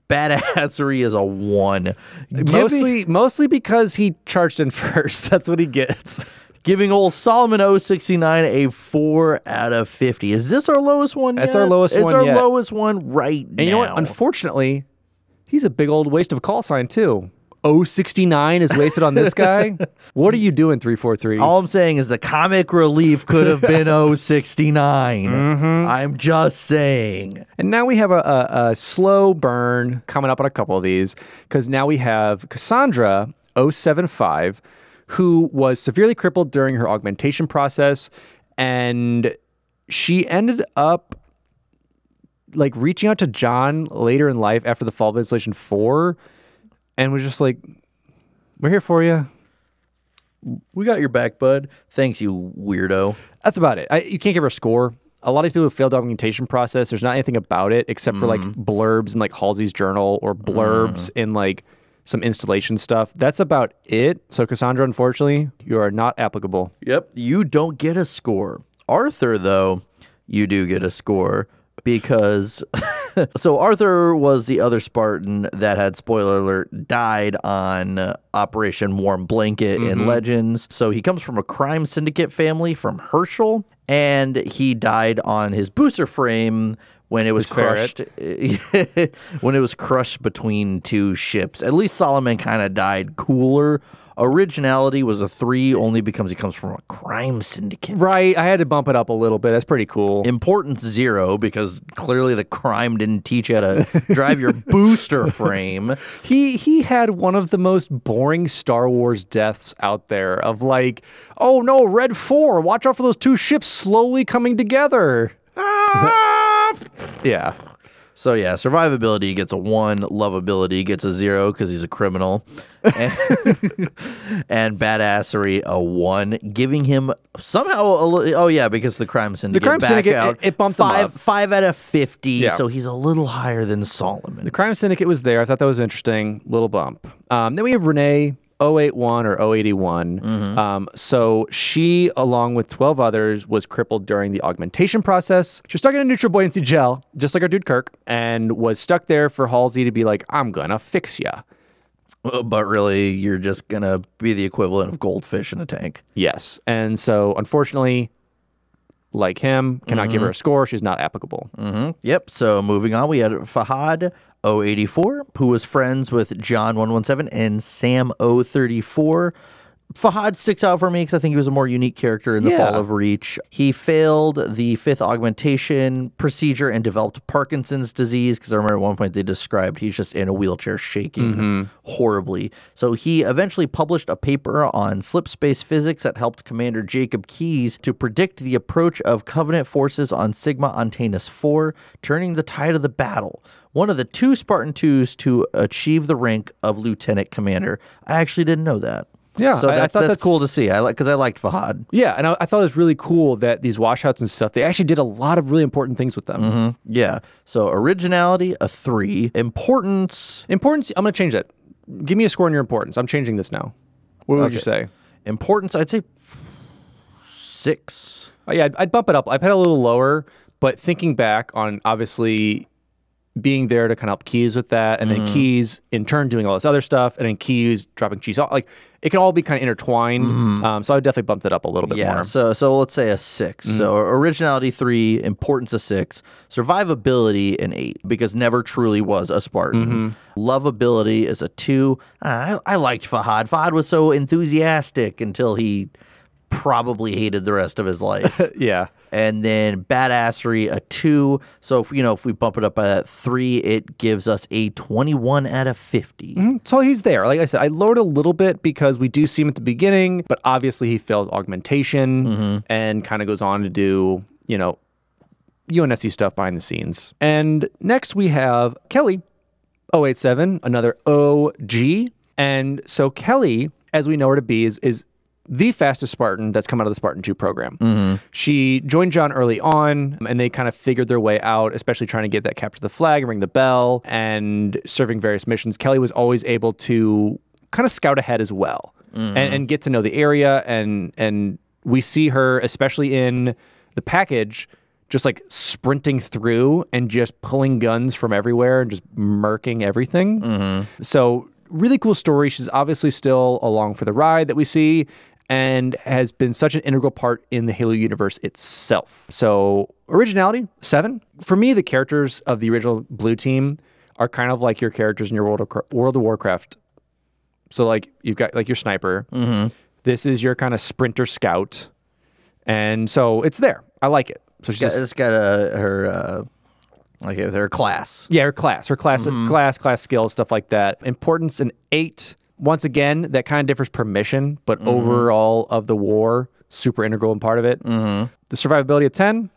Badassery is a 1. Mostly because he charged in first. That's what he gets. Giving old Solomon 069 a 4 out of 50. Is this our lowest one yet? That's our lowest one It's our yet. lowest one right now. And you know what? Unfortunately, he's a big old waste of a call sign, too. 069 is wasted on this guy. What are you doing, 343? All I'm saying is the comic relief could have been 069. I'm just saying. And now we have a slow burn coming up on a couple of these because now we have Cassandra 075, who was severely crippled during her augmentation process, and she ended up like reaching out to John later in life after the Fall of Insulation 4 and was just like, we're here for you. We got your back, bud. Thanks, you weirdo. That's about it. You can't give her a score. A lot of these people who failed the augmentation process, there's not anything about it except for like blurbs in like Halsey's journal or blurbs in like some installation stuff. That's about it. So Cassandra, unfortunately, you are not applicable. Yep, you don't get a score. Arthur, though, you do get a score because so Arthur was the other Spartan that had, spoiler alert, died on Operation Warm Blanket in Legends. So he comes from a crime syndicate family from Herschel, and he died on his booster frame when it was crushed. When it was crushed between 2 ships. At least Solomon kind of died cooler. Originality was a 3 only because he comes from a crime syndicate. Right. I had to bump it up a little bit. That's pretty cool. Importance 0 because clearly the crime didn't teach you how to drive your booster frame. He had one of the most boring Star Wars deaths out there of like, oh no, Red 4, watch out for those 2 ships slowly coming together. Yeah. So yeah, survivability gets a 1, lovability gets a 0 because he's a criminal, and badassery a 1, giving him somehow because the crime syndicate. The crime syndicate it bumped him up 5 out of 50, so he's a little higher than Solomon. The crime syndicate was there. I thought that was interesting. Little bump. Then we have Renee 081 or 081. So she, along with 12 others, was crippled during the augmentation process. She was stuck in a neutral buoyancy gel, just like our dude Kirk, and was stuck there for Halsey to be like, I'm gonna fix ya. But really, you're just gonna be the equivalent of goldfish in a tank. Yes. And so, unfortunately, like him, cannot give her a score. She's not applicable. Yep. So moving on, we had Fahad 084, who was friends with John 117 and Sam 034. Fahad sticks out for me because I think he was a more unique character in the Fall of Reach. He failed the 5th augmentation procedure and developed Parkinson's disease, because I remember at one point they described he's just in a wheelchair shaking horribly. So he eventually published a paper on slip space physics that helped Commander Jacob Keyes to predict the approach of Covenant forces on Sigma Antaeus 4, turning the tide of the battle. One of the 2 Spartan IIs to achieve the rank of Lieutenant Commander. I actually didn't know that. Yeah, so I thought that's cool to see. Because I liked Fahad. Yeah, and I thought it was really cool that these washouts and stuff, they actually did a lot of really important things with them. Yeah. So originality, a 3. Importance. I'm going to change that. Give me a score on your importance. I'm changing this now. What would you say? Importance, I'd say 6. Oh, yeah, I'd bump it up. I've had a little lower, but thinking back on obviously being there to kind of help Keyes with that, and then Keyes in turn doing all this other stuff, and then Keyes dropping cheese. Like, it can all be kind of intertwined. So I would definitely bump it up a little bit more. So let's say a 6. So originality 3, importance a 6, survivability an 8, because never truly was a Spartan. Lovability is a 2. I liked Fahad. Fahad was so enthusiastic until he probably hated the rest of his life. Yeah. And then badassery, a 2. So if we bump it up by that 3, it gives us a 21 out of 50. So he's there. Like I said, I lowered a little bit because we do see him at the beginning, but obviously he fails augmentation and kind of goes on to do, UNSC stuff behind the scenes. And next we have Kelly, 087, another OG. And so Kelly, as we know her to be, is the fastest Spartan that's come out of the Spartan II program. She joined John early on, and they kind of figured their way out, especially trying to get that capture the flag and ring the bell and serving various missions. Kelly was always able to kind of scout ahead as well and get to know the area. And we see her, especially in the package, just like sprinting through and just pulling guns from everywhere and just murking everything. So really cool story. She's obviously still along for the ride that we see, and has been such an integral part in the Halo universe itself. So originality, 7. For me, the characters of the original Blue Team are kind of like your characters in your World of Warcraft. So like you've got like your sniper. This is your kind of sprinter scout. And so it's there. I like it. So It's got her class. Yeah, her class, class skills, stuff like that. Importance an 8. Once again, that kind of differs per mission, but overall of the war, super integral and part of it. The survivability of 10.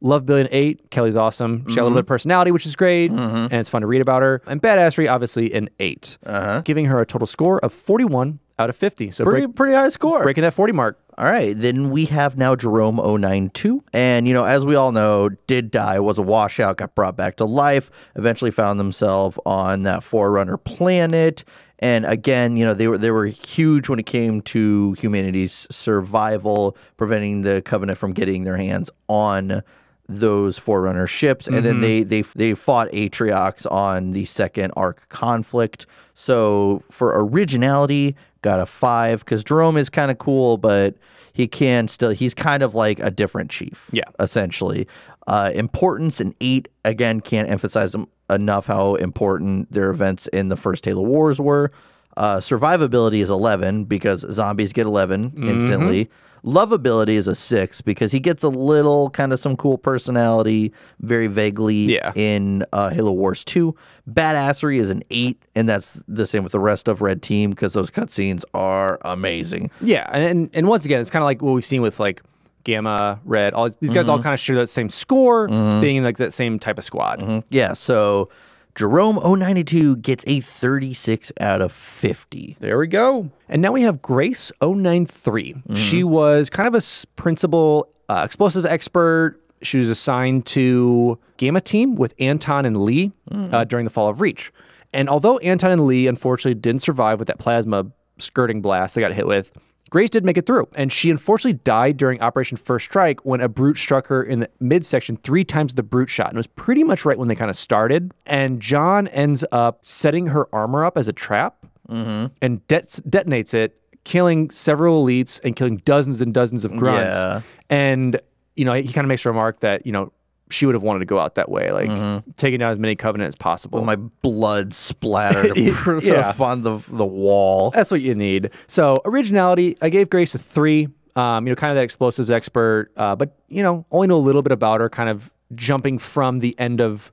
Lovability an 8. Kelly's awesome. She got a little bit of personality, which is great, and it's fun to read about her. And badassery, obviously, an 8. Giving her a total score of 41 out of 50. So pretty high score. Breaking that 40 mark. All right, then we have now Jerome 092. And, as we all know, did die, was a washout, got brought back to life, eventually found themselves on that Forerunner planet. And again, they were huge when it came to humanity's survival, preventing the Covenant from getting their hands on those Forerunner ships. And then they fought Atriox on the second Arc conflict. So for originality, got a 5, because Jerome is kind of cool, but he's kind of like a different chief. Yeah. Essentially. Importance an 8. Again, can't emphasize enough how important their events in the first Halo Wars were. Survivability is 11, because zombies get 11 instantly. Lovability is a 6, because he gets a little kind of some cool personality very vaguely in Halo Wars 2. Badassery is an 8, and that's the same with the rest of Red Team, because those cutscenes are amazing. Yeah, and once again, it's kind of like what we've seen with like Gamma, Red. All these guys all kind of share that same score, being in like that same type of squad. Yeah, so Jerome 092 gets a 36 out of 50. There we go. And now we have Grace 093. She was kind of a principal explosive expert. She was assigned to Gamma Team with Anton and Lee during the Fall of Reach. And although Anton and Lee unfortunately didn't survive with that plasma skirting blast they got hit with, Grace did make it through, and she unfortunately died during Operation First Strike when a brute struck her in the midsection 3 times with the brute shot, and it was pretty much right when they kind of started. And John ends up setting her armor up as a trap and detonates it, killing several elites and killing dozens and dozens of grunts. And, he kind of makes a remark that, she would have wanted to go out that way, like taking down as many Covenant as possible. My blood splattered on the wall. That's what you need. So originality, I gave Grace a 3. Kind of that explosives expert, but only know a little bit about her. Kind of jumping from the end of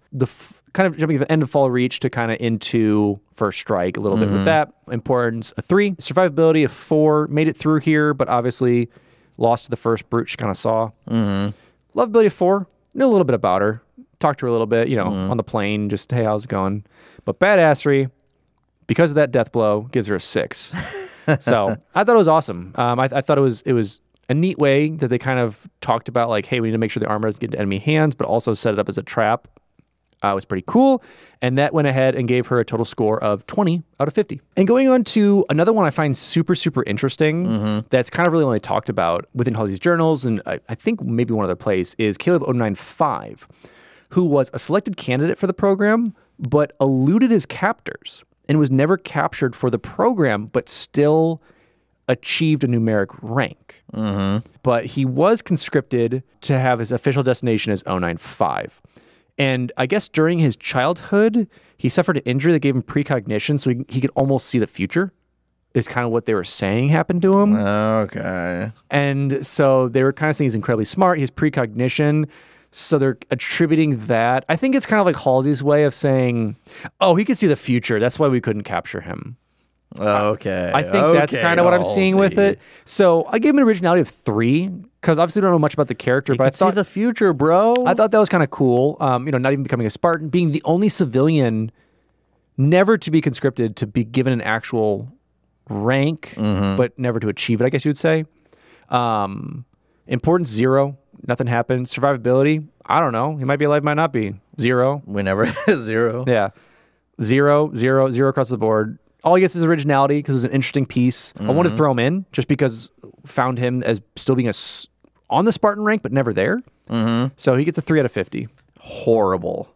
Fall Reach to kind of into First Strike a little bit with that. Importance a 3. Survivability a 4. Made it through here, but obviously lost to the first brute she kind of saw. Lovability a 4. Knew a little bit about her. Talked to her a little bit, on the plane. Just, hey, how's it going? But badassery, because of that death blow, gives her a 6. So I thought it was awesome. I thought it was a neat way that they kind of talked about, like, hey, we need to make sure the armor doesn't get into enemy hands, but also set it up as a trap. It was pretty cool. And that went ahead and gave her a total score of 20 out of 50. And going on to another one I find super, super interesting that's kind of really only talked about within all these journals, and I think maybe one other place, is Caleb 095, who was a selected candidate for the program, but eluded his captors and was never captured for the program, but still achieved a numeric rank. But he was conscripted to have his official destination as 095. And I guess during his childhood, he suffered an injury that gave him precognition, so he could almost see the future, is kind of what they were saying happened to him. Okay. And so they were kind of saying he's incredibly smart. He has precognition. So they're attributing that. I think it's kind of like Halsey's way of saying, oh, he could see the future. That's why we couldn't capture him. Okay. I think that's kind of what I'm seeing with it. So I gave him an originality of 3, because obviously I don't know much about the character, but I thought see the future, bro. I thought that was kind of cool. Not even becoming a Spartan, being the only civilian never to be conscripted, to be given an actual rank, but never to achieve it, I guess you would say. Importance 0. Nothing happened. Survivability, I don't know. He might be alive, might not be. 0. We never 0. Yeah. 0, 0, 0 across the board. All he gets is originality because it was an interesting piece. I wanted to throw him in just because found him as still being on the Spartan rank, but never there. So he gets a 3 out of 50. Horrible.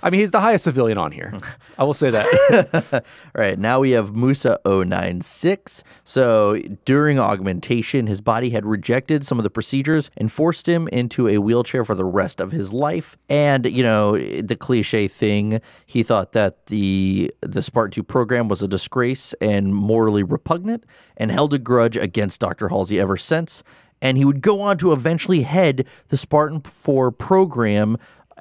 I mean, he's the highest civilian on here. I will say that. All right, now we have Musa 096. So during augmentation, his body had rejected some of the procedures and forced him into a wheelchair for the rest of his life. And, the cliche thing, he thought that the Spartan II program was a disgrace and morally repugnant, and held a grudge against Dr. Halsey ever since. And he would go on to eventually head the Spartan IV program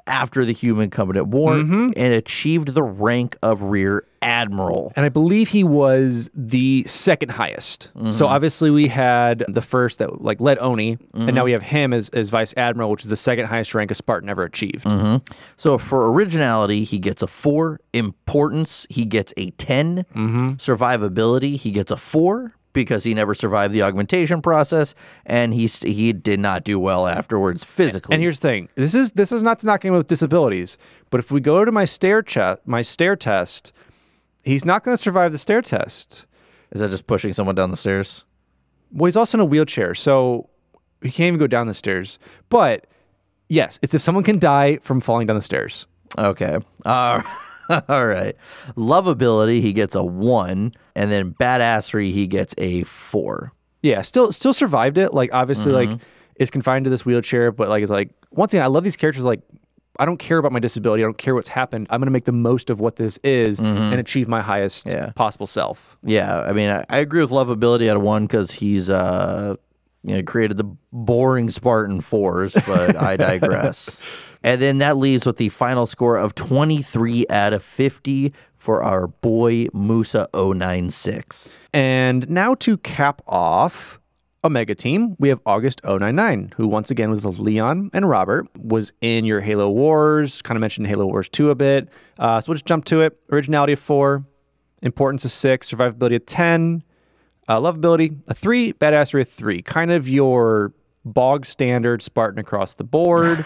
after the Human Covenant War and achieved the rank of Rear Admiral. And I believe he was the second highest. So obviously we had the first that led Oni, and now we have him as Vice Admiral, which is the second highest rank a Spartan ever achieved. So for originality, he gets a 4. Importance, he gets a 10. Survivability, he gets a 4. Because he never survived the augmentation process, and he did not do well afterwards physically. And here's the thing: this is not to knock him with disabilities, but if we go to my stair test, he's not going to survive the stair test. Is that just pushing someone down the stairs? Well, he's also in a wheelchair, so he can't even go down the stairs. But yes, it's if someone can die from falling down the stairs. Okay. All right. Lovability, he gets a 1, and then badassery, he gets a 4. Yeah, still survived it. Obviously, is confined to this wheelchair, but it's once again, I love these characters. I don't care about my disability. I don't care what's happened. I'm going to make the most of what this is and achieve my highest possible self. Yeah, I mean, I agree with lovability at a 1 because he's created the boring Spartan 4s, but I digress. And then that leaves with the final score of 23 out of 50 for our boy Musa 096. And now to cap off Omega Team, we have August 099, who once again was the Leon and Robert, was in your Halo Wars, kind of mentioned Halo Wars 2 a bit. So we'll just jump to it. Originality of 4, importance of 6, survivability of 10, lovability a 3, badassery a 3. Kind of your bog standard Spartan across the board.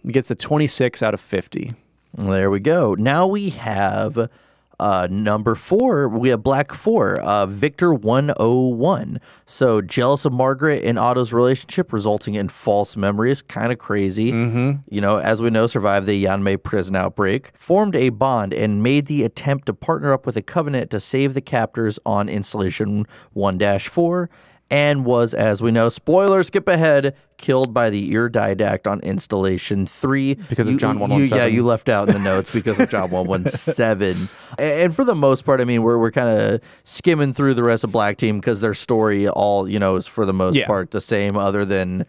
Gets a 26 out of 50. There we go. Now we have number 4. We have Black 4, Victor 101. So jealous of Margaret and Otto's relationship, resulting in false memories. Kind of crazy. As we know, survived the Yanmei prison outbreak, formed a bond, and made the attempt to partner up with a Covenant to save the captors on Installation 1-4. and was, as we know, spoiler, skip ahead, killed by the ear didact on installation 3. Because of John 117. Yeah, you left out in the notes because of John 117. And for the most part, I mean, we're kind of skimming through the rest of Black Team because their story all, is for the most part the same, other than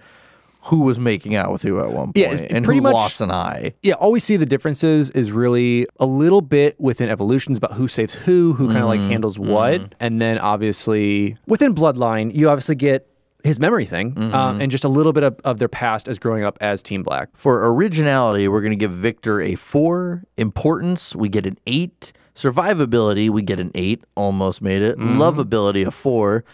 who was making out with who at one point, and pretty who much lost an eye. Yeah, all we see the differences is really a little bit within evolutions about who saves who kind of like handles what. And then obviously within Bloodline, you obviously get his memory thing and just a little bit of their past as growing up as Team Black. For originality, we're going to give Victor a 4. Importance, we get an 8. Survivability, we get an 8. Almost made it. Lovability, a 4.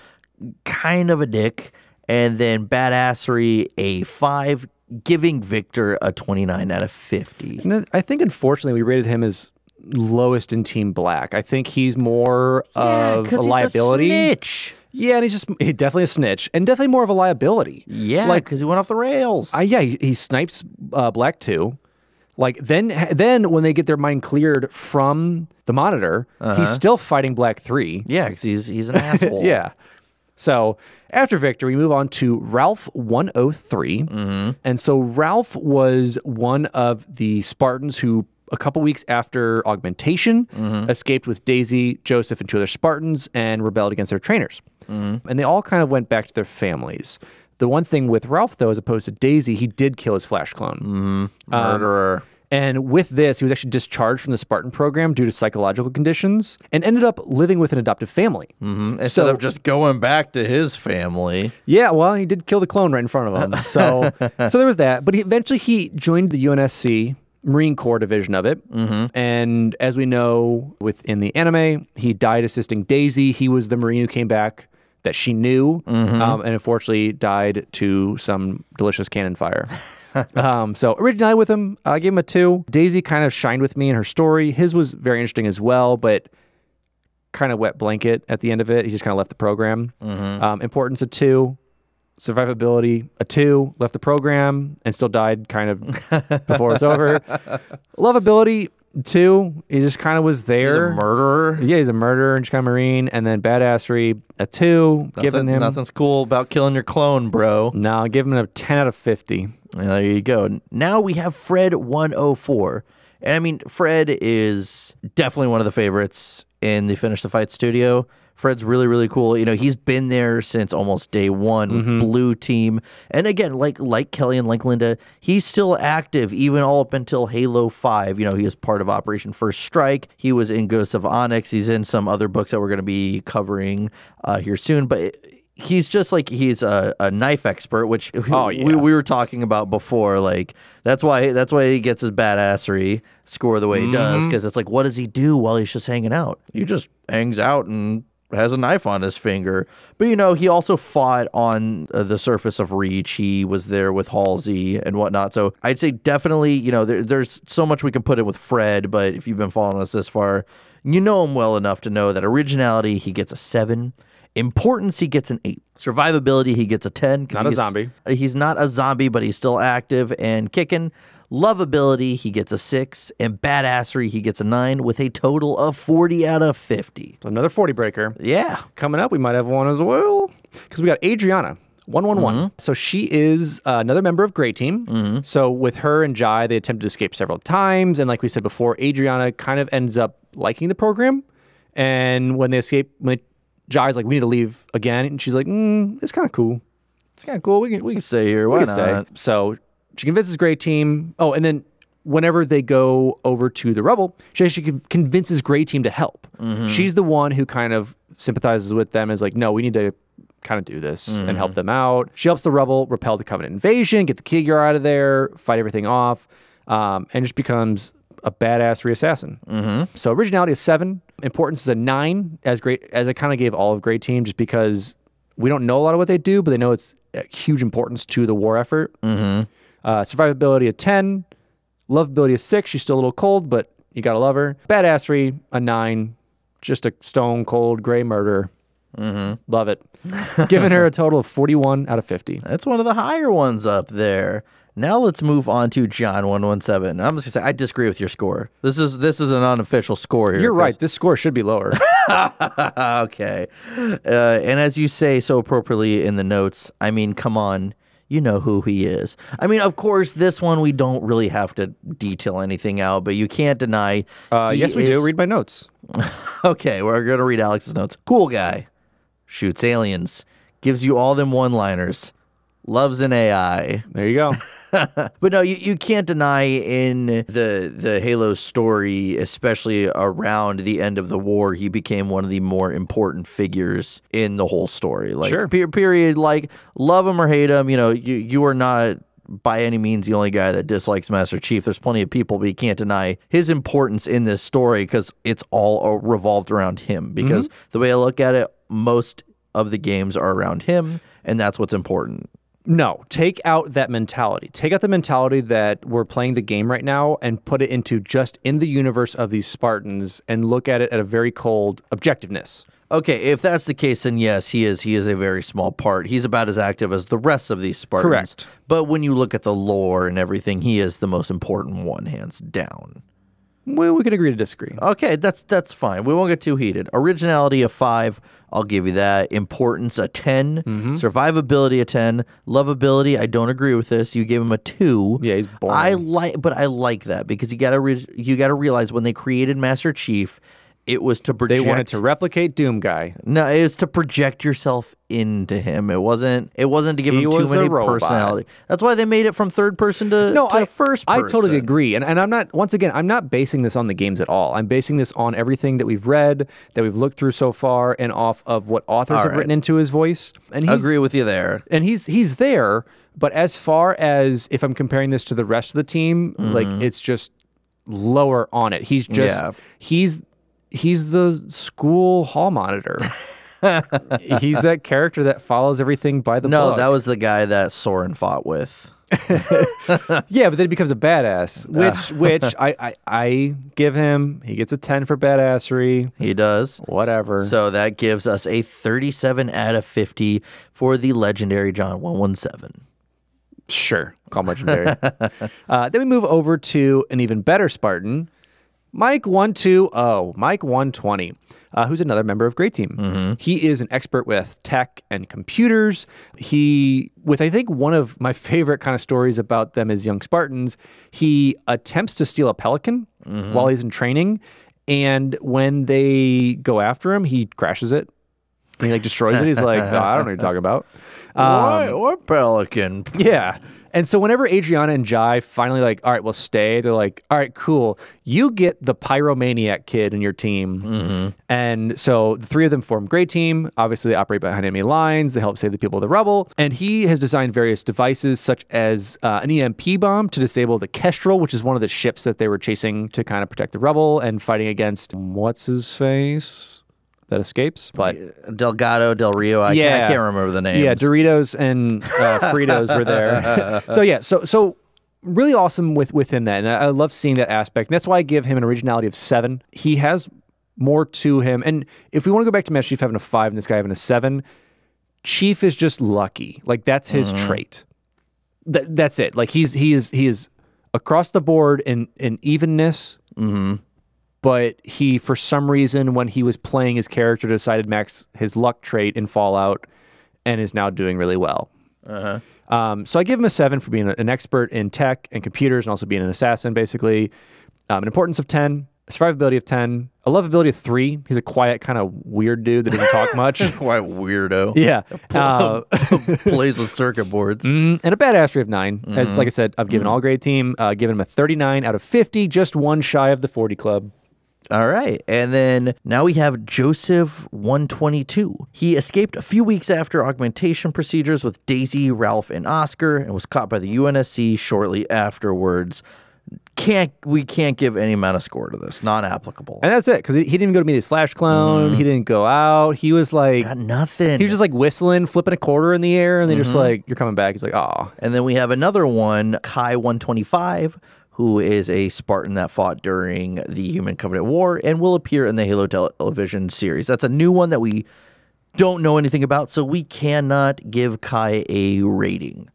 Kind of a dick. And then badassery, a 5, giving Victor a 29 out of 50. I think, unfortunately, we rated him as lowest in Team Black. I think he's more of a liability. He's a snitch. Yeah, and he's definitely a snitch, and definitely more of a liability. Yeah, because he went off the rails. He snipes Black 2. Like, then when they get their mind cleared from the monitor, he's still fighting Black 3. Yeah, because he's an asshole. Yeah. So after Victor, we move on to Ralph 103. And so Ralph was one of the Spartans who, a couple weeks after augmentation, escaped with Daisy, Joseph, and 2 other Spartans and rebelled against their trainers. And they all kind of went back to their families. The one thing with Ralph, though, as opposed to Daisy, he did kill his Flash clone. Murderer. And with this, he was actually discharged from the Spartan program due to psychological conditions and ended up living with an adoptive family. Instead of just going back to his family. Yeah, well, he did kill the clone right in front of him. So there was that. But eventually he joined the UNSC, Marine Corps division of it. And as we know within the anime, he died assisting Daisy. He was the Marine who came back that she knew and unfortunately died to some delicious cannon fire. So originally with him, I gave him a 2. Daisy kind of shined with me in her story. His was very interesting as well, but kind of wet blanket at the end of it. He just kind of left the program. Importance, a 2. Survivability, a 2. Left the program and still died kind of before it was over. Lovability, 2. He just kind of was there. He's a murderer. Yeah, he's a murderer and just kind of Marine. And then badassery, a 2. Nothing's cool about killing your clone, bro. No, give him a 10 out of 50. There you go. Now we have Fred 104. And I mean, Fred is definitely one of the favorites in the Finish the Fight studio. Fred's really, really cool. He's been there since almost day 1 with Blue Team. And again, like Kelly and like Linda, he's still active even all up until Halo 5. He is part of Operation First Strike. He was in Ghosts of Onyx. He's in some other books that we're going to be covering here soon. But he's just he's a knife expert, which we were talking about before. That's why he gets his badassery score the way he does, because it's what does he do while he's just hanging out? He just hangs out and has a knife on his finger. But he also fought on the surface of Reach. He was there with Halsey and whatnot. So I'd say definitely, there's so much we can put in with Fred, but if you've been following us this far, you know him well enough to know that originality, he gets a 7. Importance, he gets an 8. Survivability, he gets a 10. Not a zombie. He's not a zombie, but he's still active and kicking. Lovability, he gets a 6. And badassery, he gets a 9 with a total of 40 out of 50. So another 40 breaker. Yeah. Coming up, we might have one as well. Because we got Adriana, 111. So she is another member of Grey Team. So with her and Jai, they attempted to escape several times. And like we said before, Adriana kind of ends up liking the program. And when they escape, Jai's like, we need to leave again. And she's like, it's kind of cool. It's kind of cool. We can stay here. Why not? Stay. So she convinces Grey Team. Oh, and then whenever they go over to the Rebel, she actually convinces Grey Team to help. She's the one who kind of sympathizes with them, is like, no, we need to kind of do this and help them out. She helps the Rebel repel the Covenant invasion, get the Kigyar out of there, fight everything off, and just becomes a badassery assassin. So originality is 7. Importance is a 9, as I kind of gave all of Grey Team, just because we don't know a lot of what they do, but they know it's a huge importance to the war effort. Survivability a 10. Lovability a 6. She's still a little cold, but you gotta love her. Badassery a 9. Just a stone cold gray murder. Love it. Giving her a total of 41 out of 50. That's one of the higher ones up there. Now let's move on to John 117. I'm just gonna say I disagree with your score. This is an unofficial score here. You're right. This score should be lower. Okay. And as you say so appropriately in the notes, I mean, come on. You know who he is. I mean, of course, this one we don't really have to detail anything out, but you can't deny. Yes, we do. Read my notes. Okay, we're going to read Alex's notes. Cool guy. Shoots aliens. Gives you all them one-liners. Loves an AI. There you go. But no, you can't deny in the Halo story, especially around the end of the war, he became one of the more important figures in the whole story. Like, sure. Period. Like, love him or hate him, you are not by any means the only guy that dislikes Master Chief. There's plenty of people, but you can't deny his importance in this story because it's all revolved around him. Because the way I look at it, most of the games are around him, and that's what's important. No, take out that mentality. Take out the mentality that we're playing the game right now and put it into just in the universe of these Spartans and look at it at a very cold objectiveness. Okay, if that's the case, then yes, he is a very small part. He's about as active as the rest of these Spartans. Correct. But when you look at the lore and everything, he is the most important one, hands down. Well, we could agree to disagree. Okay, that's fine. We won't get too heated. Originality a 5, I'll give you that. Importance a 10. Survivability a 10. Lovability, I don't agree with this. You gave him a 2. Yeah, he's boring. But I like that because you gotta realize when they created Master Chief, it was to project. They wanted to replicate Doom Guy. No, it was to project yourself into him. It wasn't to give him too many personality. That's why they made it from third person to first person. I totally agree. And I'm not, once again, I'm not basing this on the games at all. I'm basing this on everything that we've read, that we've looked through so far, and off of what authors have written into his voice. And I agree with you there. And he's there, but as far as if I'm comparing this to the rest of the team, like it's just lower on it. He's just he's the school hall monitor. He's that character that follows everything by the book. No, that was the guy that Soren fought with. Yeah, but then he becomes a badass, which I give him. He gets a 10 for badassery. He does. Whatever. So that gives us a 37 out of 50 for the legendary John 117. Sure, call him legendary. Then we move over to an even better Spartan, Mike 120, Mike 120, who's another member of Great Team. He is an expert with tech and computers. With I think one of my favorite kind of stories about them as young Spartans, he attempts to steal a Pelican while he's in training, and when they go after him, he crashes it. And he like destroys it. He's like, oh, I don't know what you're talking about. What Pelican? Yeah. And so whenever Adriana and Jai finally like, all right, we'll stay, they're like, all right, cool. You get the pyromaniac kid in your team. And so the three of them form Great Team. Obviously, they operate behind enemy lines. They help save the people of the rubble. And he has designed various devices, such as an EMP bomb to disable the Kestrel, which is one of the ships that they were chasing to kind of protect the rubble and fighting against what's-his-face? That escapes, but Delgado, Del Rio, I can't remember the names. Yeah, Doritos and Fritos were there. So really awesome within that, and I love seeing that aspect. And that's why I give him an originality of 7. He has more to him, and if we want to go back to Master Chief having a 5 and this guy having a 7, Chief is just lucky. Like that's his trait. That's it. Like he is across the board in evenness. But he, for some reason, when he was playing his character, decided max his luck trait in Fallout and is now doing really well. So I give him a 7 for being an expert in tech and computers and also being an assassin, basically. An importance of 10, a survivability of 10, a lovability of 3. He's a quiet, kind of weird dude that doesn't talk much. Quiet weirdo. Yeah. Plays with circuit boards. And a badassery of 9. As like I said, I've given all Great Team, given him a 39 out of 50, just one shy of the 40 club. All right, and then now we have Joseph 122. He escaped a few weeks after augmentation procedures with Daisy, Ralph, and Oscar, and was caught by the UNSC shortly afterwards. We can't give any amount of score to this. Non-applicable. And that's it, because he didn't even go to meet his Slash clone. He didn't go out. He was like... Got nothing. He was just like whistling, flipping a quarter in the air, and they're just like, you're coming back. He's like, aw. And then we have another one, Kai 125, who is a Spartan that fought during the Human Covenant War and will appear in the Halo television series. That's a new one that we don't know anything about, so we cannot give Kai a rating.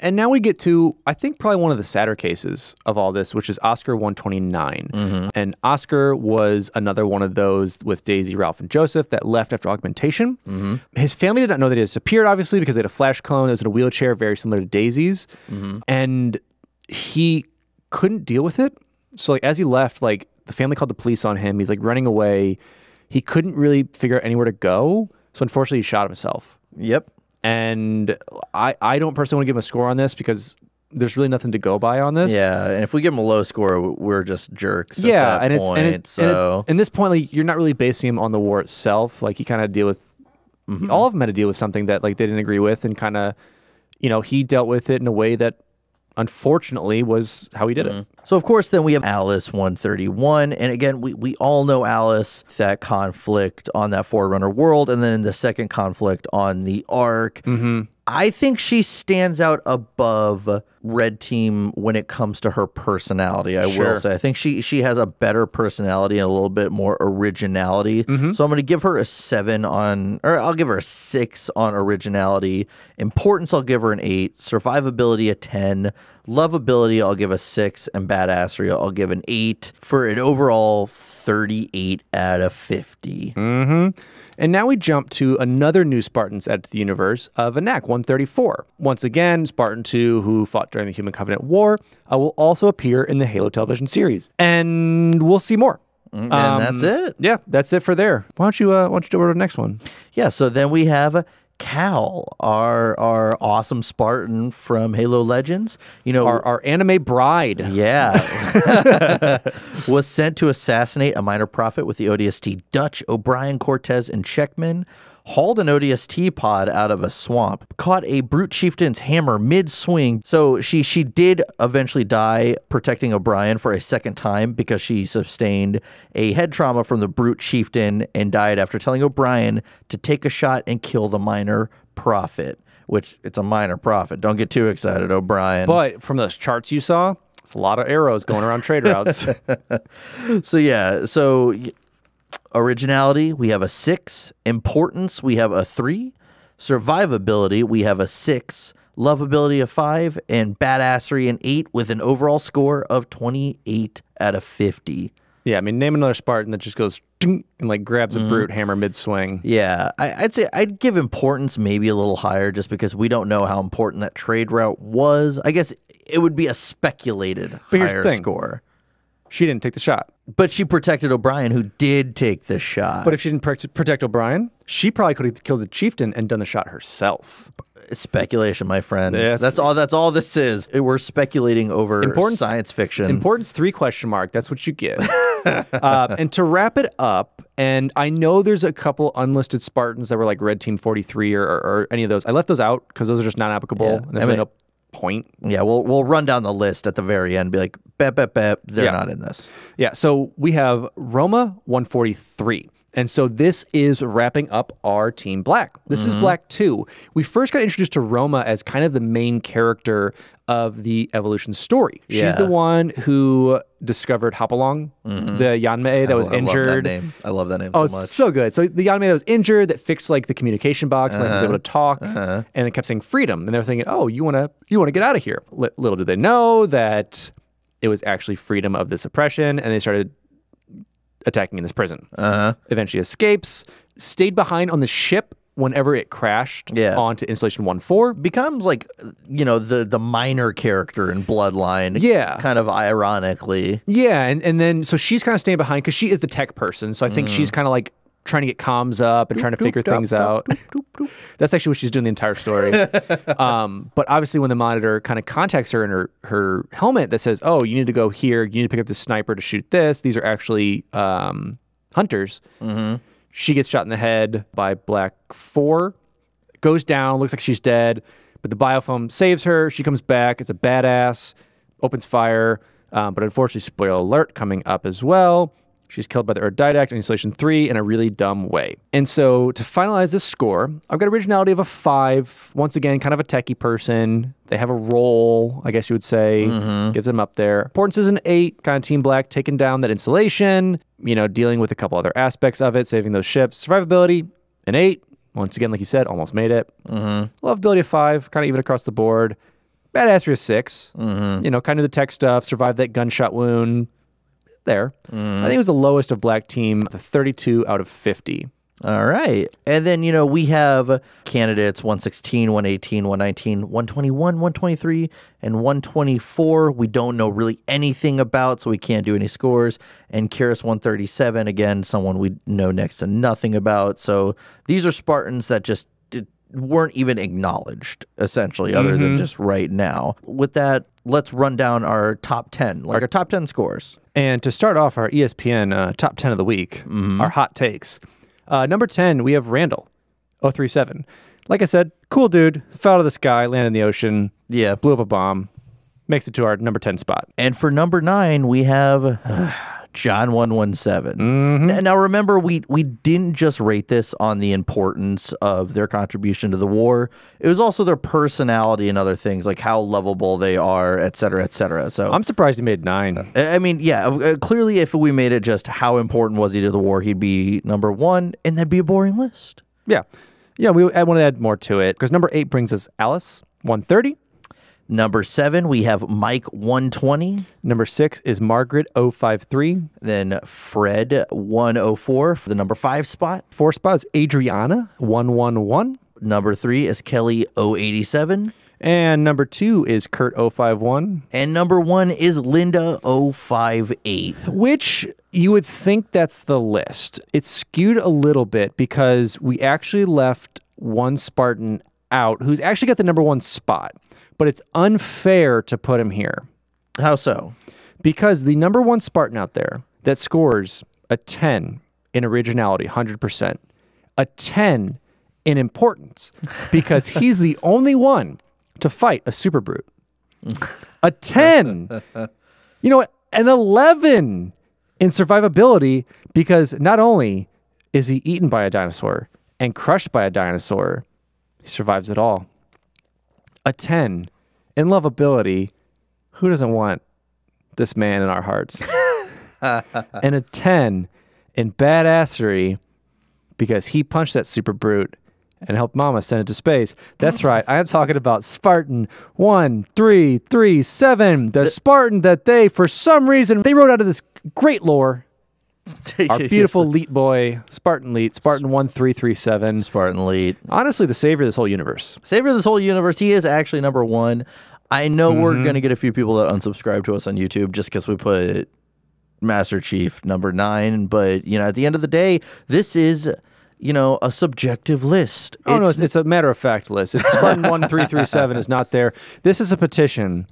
And now we get to, I think, probably one of the sadder cases of all this, which is Oscar 129. And Oscar was another one of those with Daisy, Ralph, and Joseph that left after augmentation. His family did not know that he disappeared, obviously, because they had a flash clone that was in a wheelchair, very similar to Daisy's. And he couldn't deal with it. So like as he left, like the family called the police on him. He's like running away. He couldn't really figure out anywhere to go. So unfortunately, he shot himself. Yep. And I don't personally want to give him a score on this because there's really nothing to go by on this. Yeah, and if we give him a low score, we're just jerks. Yeah, at that point, so and this point, like you're not really basing him on the war itself. Like he kind of deal with all of them had to deal with something that like they didn't agree with, and kind of, you know, he dealt with it in a way that unfortunately was how he did it. So, of course, then we have Alice 131. And again, we all know Alice, that conflict on that Forerunner world, and then in the second conflict on the Ark. I think she stands out above Red Team when it comes to her personality, I will say. I think she has a better personality and a little bit more originality. So I'm going to give her a 7 on, or I'll give her a 6 on originality. Importance, I'll give her an 8. Survivability, a 10. Lovability, I'll give a 6. And badassery, I'll give an 8 for an overall 38 out of 50. And now we jump to another new Spartans added to the universe of Anak 134. Once again, Spartan II, who fought during the Human Covenant War, will also appear in the Halo television series. And we'll see more. And that's it. Yeah, that's it for there. Why don't you jump over to the next one? Yeah, so then we have Cal, our awesome Spartan from Halo Legends. You know, Our anime bride. yeah, was sent to assassinate a minor prophet with the ODST Dutch, O'Brien, Cortez, and Checkman. Hauled an ODST pod out of a swamp, caught a brute chieftain's hammer mid-swing. So she did eventually die protecting O'Brien for a second time because she sustained a head trauma from the brute chieftain and died after telling O'Brien to take a shot and kill the minor prophet, which it's a minor prophet. Don't get too excited, O'Brien. But from those charts you saw, it's a lot of arrows going around trade routes. So yeah, so originality, we have a 6. Importance, we have a 3. Survivability, we have a 6. Lovability, a 5. And badassery, an 8, with an overall score of 28 out of 50. Yeah, I mean, name another Spartan that just goes and like grabs a brute hammer mid-swing. Yeah, I'd say I'd give importance maybe a little higher just because we don't know how important that trade route was. I guess it would be a speculated higher score. She didn't take the shot. But she protected O'Brien, who did take the shot. But if she didn't protect O'Brien, she probably could have killed the chieftain and done the shot herself. It's speculation, my friend. Yes. That's all this is. We're speculating over science fiction. Importance 3 question mark. That's what you get. And to wrap it up, and I know there's a couple unlisted Spartans that were like Red Team 43 or any of those. I left those out because those are just not applicable. Yeah. And there's no point. Yeah, we'll run down the list at the very end. Be like, they're not in this. Yeah, so we have Roma 143. And so this is wrapping up our Team Black. This is Black 2. We first got introduced to Roma as kind of the main character of the evolution story. She's the one who discovered Hopalong, the Yanmei that was injured. I love that name. I love that name so much. So good. So the Yanmei that was injured, that fixed like the communication box, and was able to talk, and it kept saying freedom. And they're thinking, oh, you want to get out of here. Little did they know that it was actually freedom of this oppression, and they started attacking in this prison. Eventually escapes, stayed behind on the ship whenever it crashed onto Installation 1-4. Becomes like, you know, the minor character in Bloodline. Yeah. Kind of ironically. Yeah, and then, so she's kind of staying behind because she is the tech person. So I think she's kind of like trying to get comms up and trying to figure things out. That's actually what she's doing the entire story. But obviously when the monitor kind of contacts her in her helmet that says, oh, you need to go here, you need to pick up this sniper to shoot this. These are actually hunters. She gets shot in the head by Black 4, goes down, looks like she's dead, but the biofoam saves her. She comes back. It's a badass, opens fire, but unfortunately, spoiler alert, coming up as well. She's killed by the Erdidact in Installation 3 in a really dumb way. And so to finalize this score, I've got originality of a 5. Once again, kind of a techie person. They have a role, I guess you would say, gives them up there. Importance is an 8, kind of Team Black, taking down that installation, you know, dealing with a couple other aspects of it, saving those ships. Survivability, an 8. Once again, like you said, almost made it. Lovability of 5, kind of even across the board. Badassery is 6. You know, kind of the tech stuff, survived that gunshot wound. There. I think it was the lowest of black team, the 32 out of 50. All right. And then, you know, we have candidates 116, 118, 119, 121, 123, and 124. We don't know really anything about, so we can't do any scores. And Karis 137, again, someone we know next to nothing about. So these are Spartans that just weren't even acknowledged, essentially, other than just right now. With that, let's run down our top 10, like our top 10 scores. And to start off our ESPN top 10 of the week, our hot takes. Number 10, we have Randall, 037. Like I said, cool dude, fell out of the sky, landed in the ocean, blew up a bomb, makes it to our number 10 spot. And for number 9, we have John 117. Now remember, we didn't just rate this on the importance of their contribution to the war. It was also their personality and other things, like how lovable they are, et cetera, et cetera. So I'm surprised he made 9. I mean, yeah, clearly if we made it just how important was he to the war, he'd be number 1, and that'd be a boring list. Yeah. Yeah, I want to add more to it, because number 8 brings us Alice, 130. Number 7, we have Mike 120. Number 6 is Margaret 053. Then Fred 104 for the number 5 spot. 4 spot is Adriana 111. Number 3 is Kelly 087. And number 2 is Kurt 051. And number 1 is Linda 058. Which you would think that's the list. It's skewed a little bit because we actually left one Spartan out who's actually got the number 1 spot. But it's unfair to put him here. How so? Because the number 1 Spartan out there that scores a 10 in originality, 100%, a 10 in importance, because he's the only one to fight a super brute. A 10. You know what? An 11 in survivability, because not only is he eaten by a dinosaur and crushed by a dinosaur, he survives it all. A 10 in lovability. Who doesn't want this man in our hearts? And a 10 in badassery, because he punched that super brute and helped Mama send it to space. That's right. I am talking about Spartan 1337, the Spartan that they, for some reason, they wrote out of this great lore. Our beautiful Leet boy, Spartan Leet, Spartan 1337. Spartan Leet. Honestly, the savior of this whole universe. Savior of this whole universe. He is actually number 1. I know we're going to get a few people that unsubscribe to us on YouTube just because we put Master Chief number 9. But, you know, at the end of the day, this is, you know, a subjective list. Oh, no, it's a matter-of-fact list. If Spartan 1337 is not there, this is a petition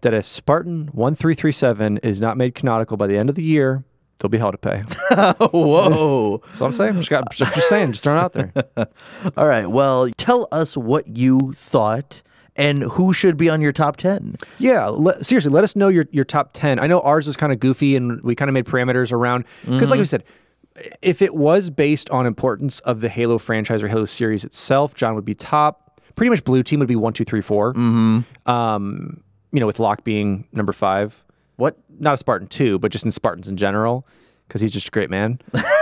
that if Spartan 1337 is not made canonical by the end of the year, they'll be held to pay. Whoa. So I'm saying, I'm just saying, just throwing it out there. All right. Well, tell us what you thought and who should be on your top 10. Yeah. Seriously, let us know your top 10. I know ours was kind of goofy and we kind of made parameters around. Because like we said, if it was based on importance of the Halo franchise or Halo series itself, John would be top. Pretty much Blue Team would be 1, 2, 3, 4. You know, with Locke being number 5. What? Not a Spartan 2, but just in Spartans in general, because he's just a great man.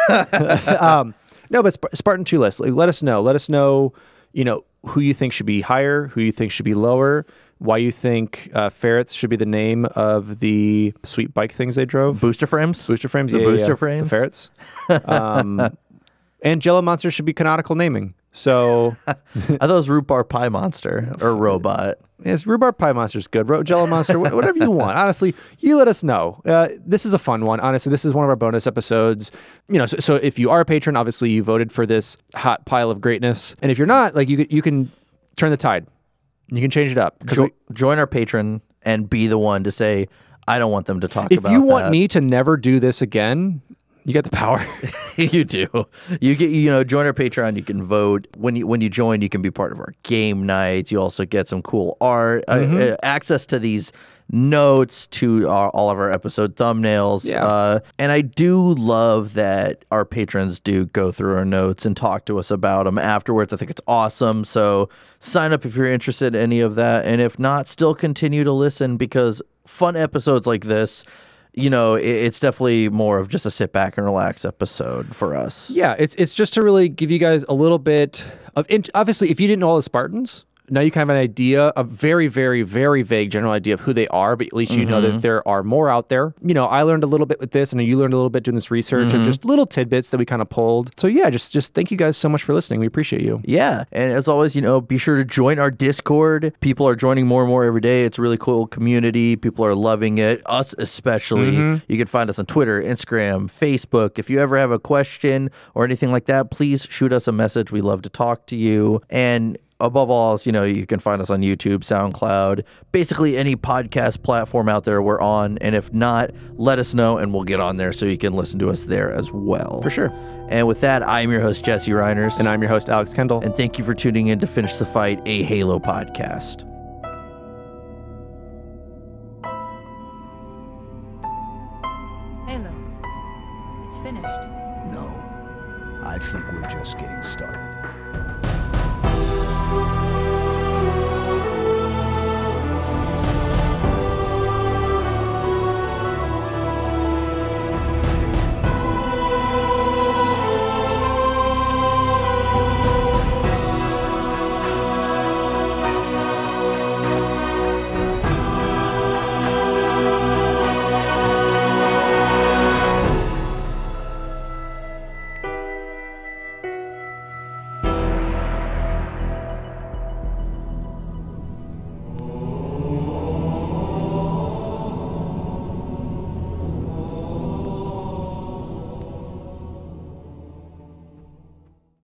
No, but Spartan 2 list. Let us know. Let us know, you know, who you think should be higher, who you think should be lower, why you think ferrets should be the name of the sweet bike things they drove. Booster frames? Booster frames, The booster frames? The ferrets. And Jello Monster should be canonical naming. So I thought it was Root Bar Pie Monster or Robot. Yes, Rhubarb Pie Monster's good. Jello Monster, whatever you want. Honestly, you let us know. This is a fun one. Honestly, this is one of our bonus episodes. You know, so if you are a patron, obviously you voted for this hot pile of greatness. And if you're not, like you can turn the tide. You can change it up. Join our patron and be the one to say, I don't want them to talk about that. If you want me to never do this again, you get the power. You do. You get, you know, join our Patreon. You can vote. When you join, you can be part of our game nights. You also get some cool art, access to these notes, to all of our episode thumbnails. Yeah. And I do love that our patrons do go through our notes and talk to us about them afterwards. I think it's awesome. So sign up if you're interested in any of that. And if not, still continue to listen, because fun episodes like this, you know, it's definitely more of just a sit back and relax episode for us. Yeah, it's just to really give you guys a little bit of, obviously, if you didn't know all the Spartans, Now you kind of have an idea, a very, very, very vague general idea of who they are, but at least you know that there are more out there. You know, I learned a little bit with this, and you learned a little bit doing this research of just little tidbits that we kind of pulled. So yeah, just thank you guys so much for listening. We appreciate you. Yeah. And as always, you know, be sure to join our Discord. People are joining more and more every day. It's a really cool community. People are loving it, us especially. You can find us on Twitter, Instagram, Facebook. If you ever have a question or anything like that, please shoot us a message. We love to talk to you. And above all else, you know, you can find us on YouTube, SoundCloud, basically any podcast platform out there we're on. And if not, let us know and we'll get on there so you can listen to us there as well. For sure. And with that, I'm your host, Jesse Reiners. And I'm your host, Alex Kendall. And thank you for tuning in to Finish the Fight, a Halo podcast. Halo. It's finished. No. I think we're just getting started.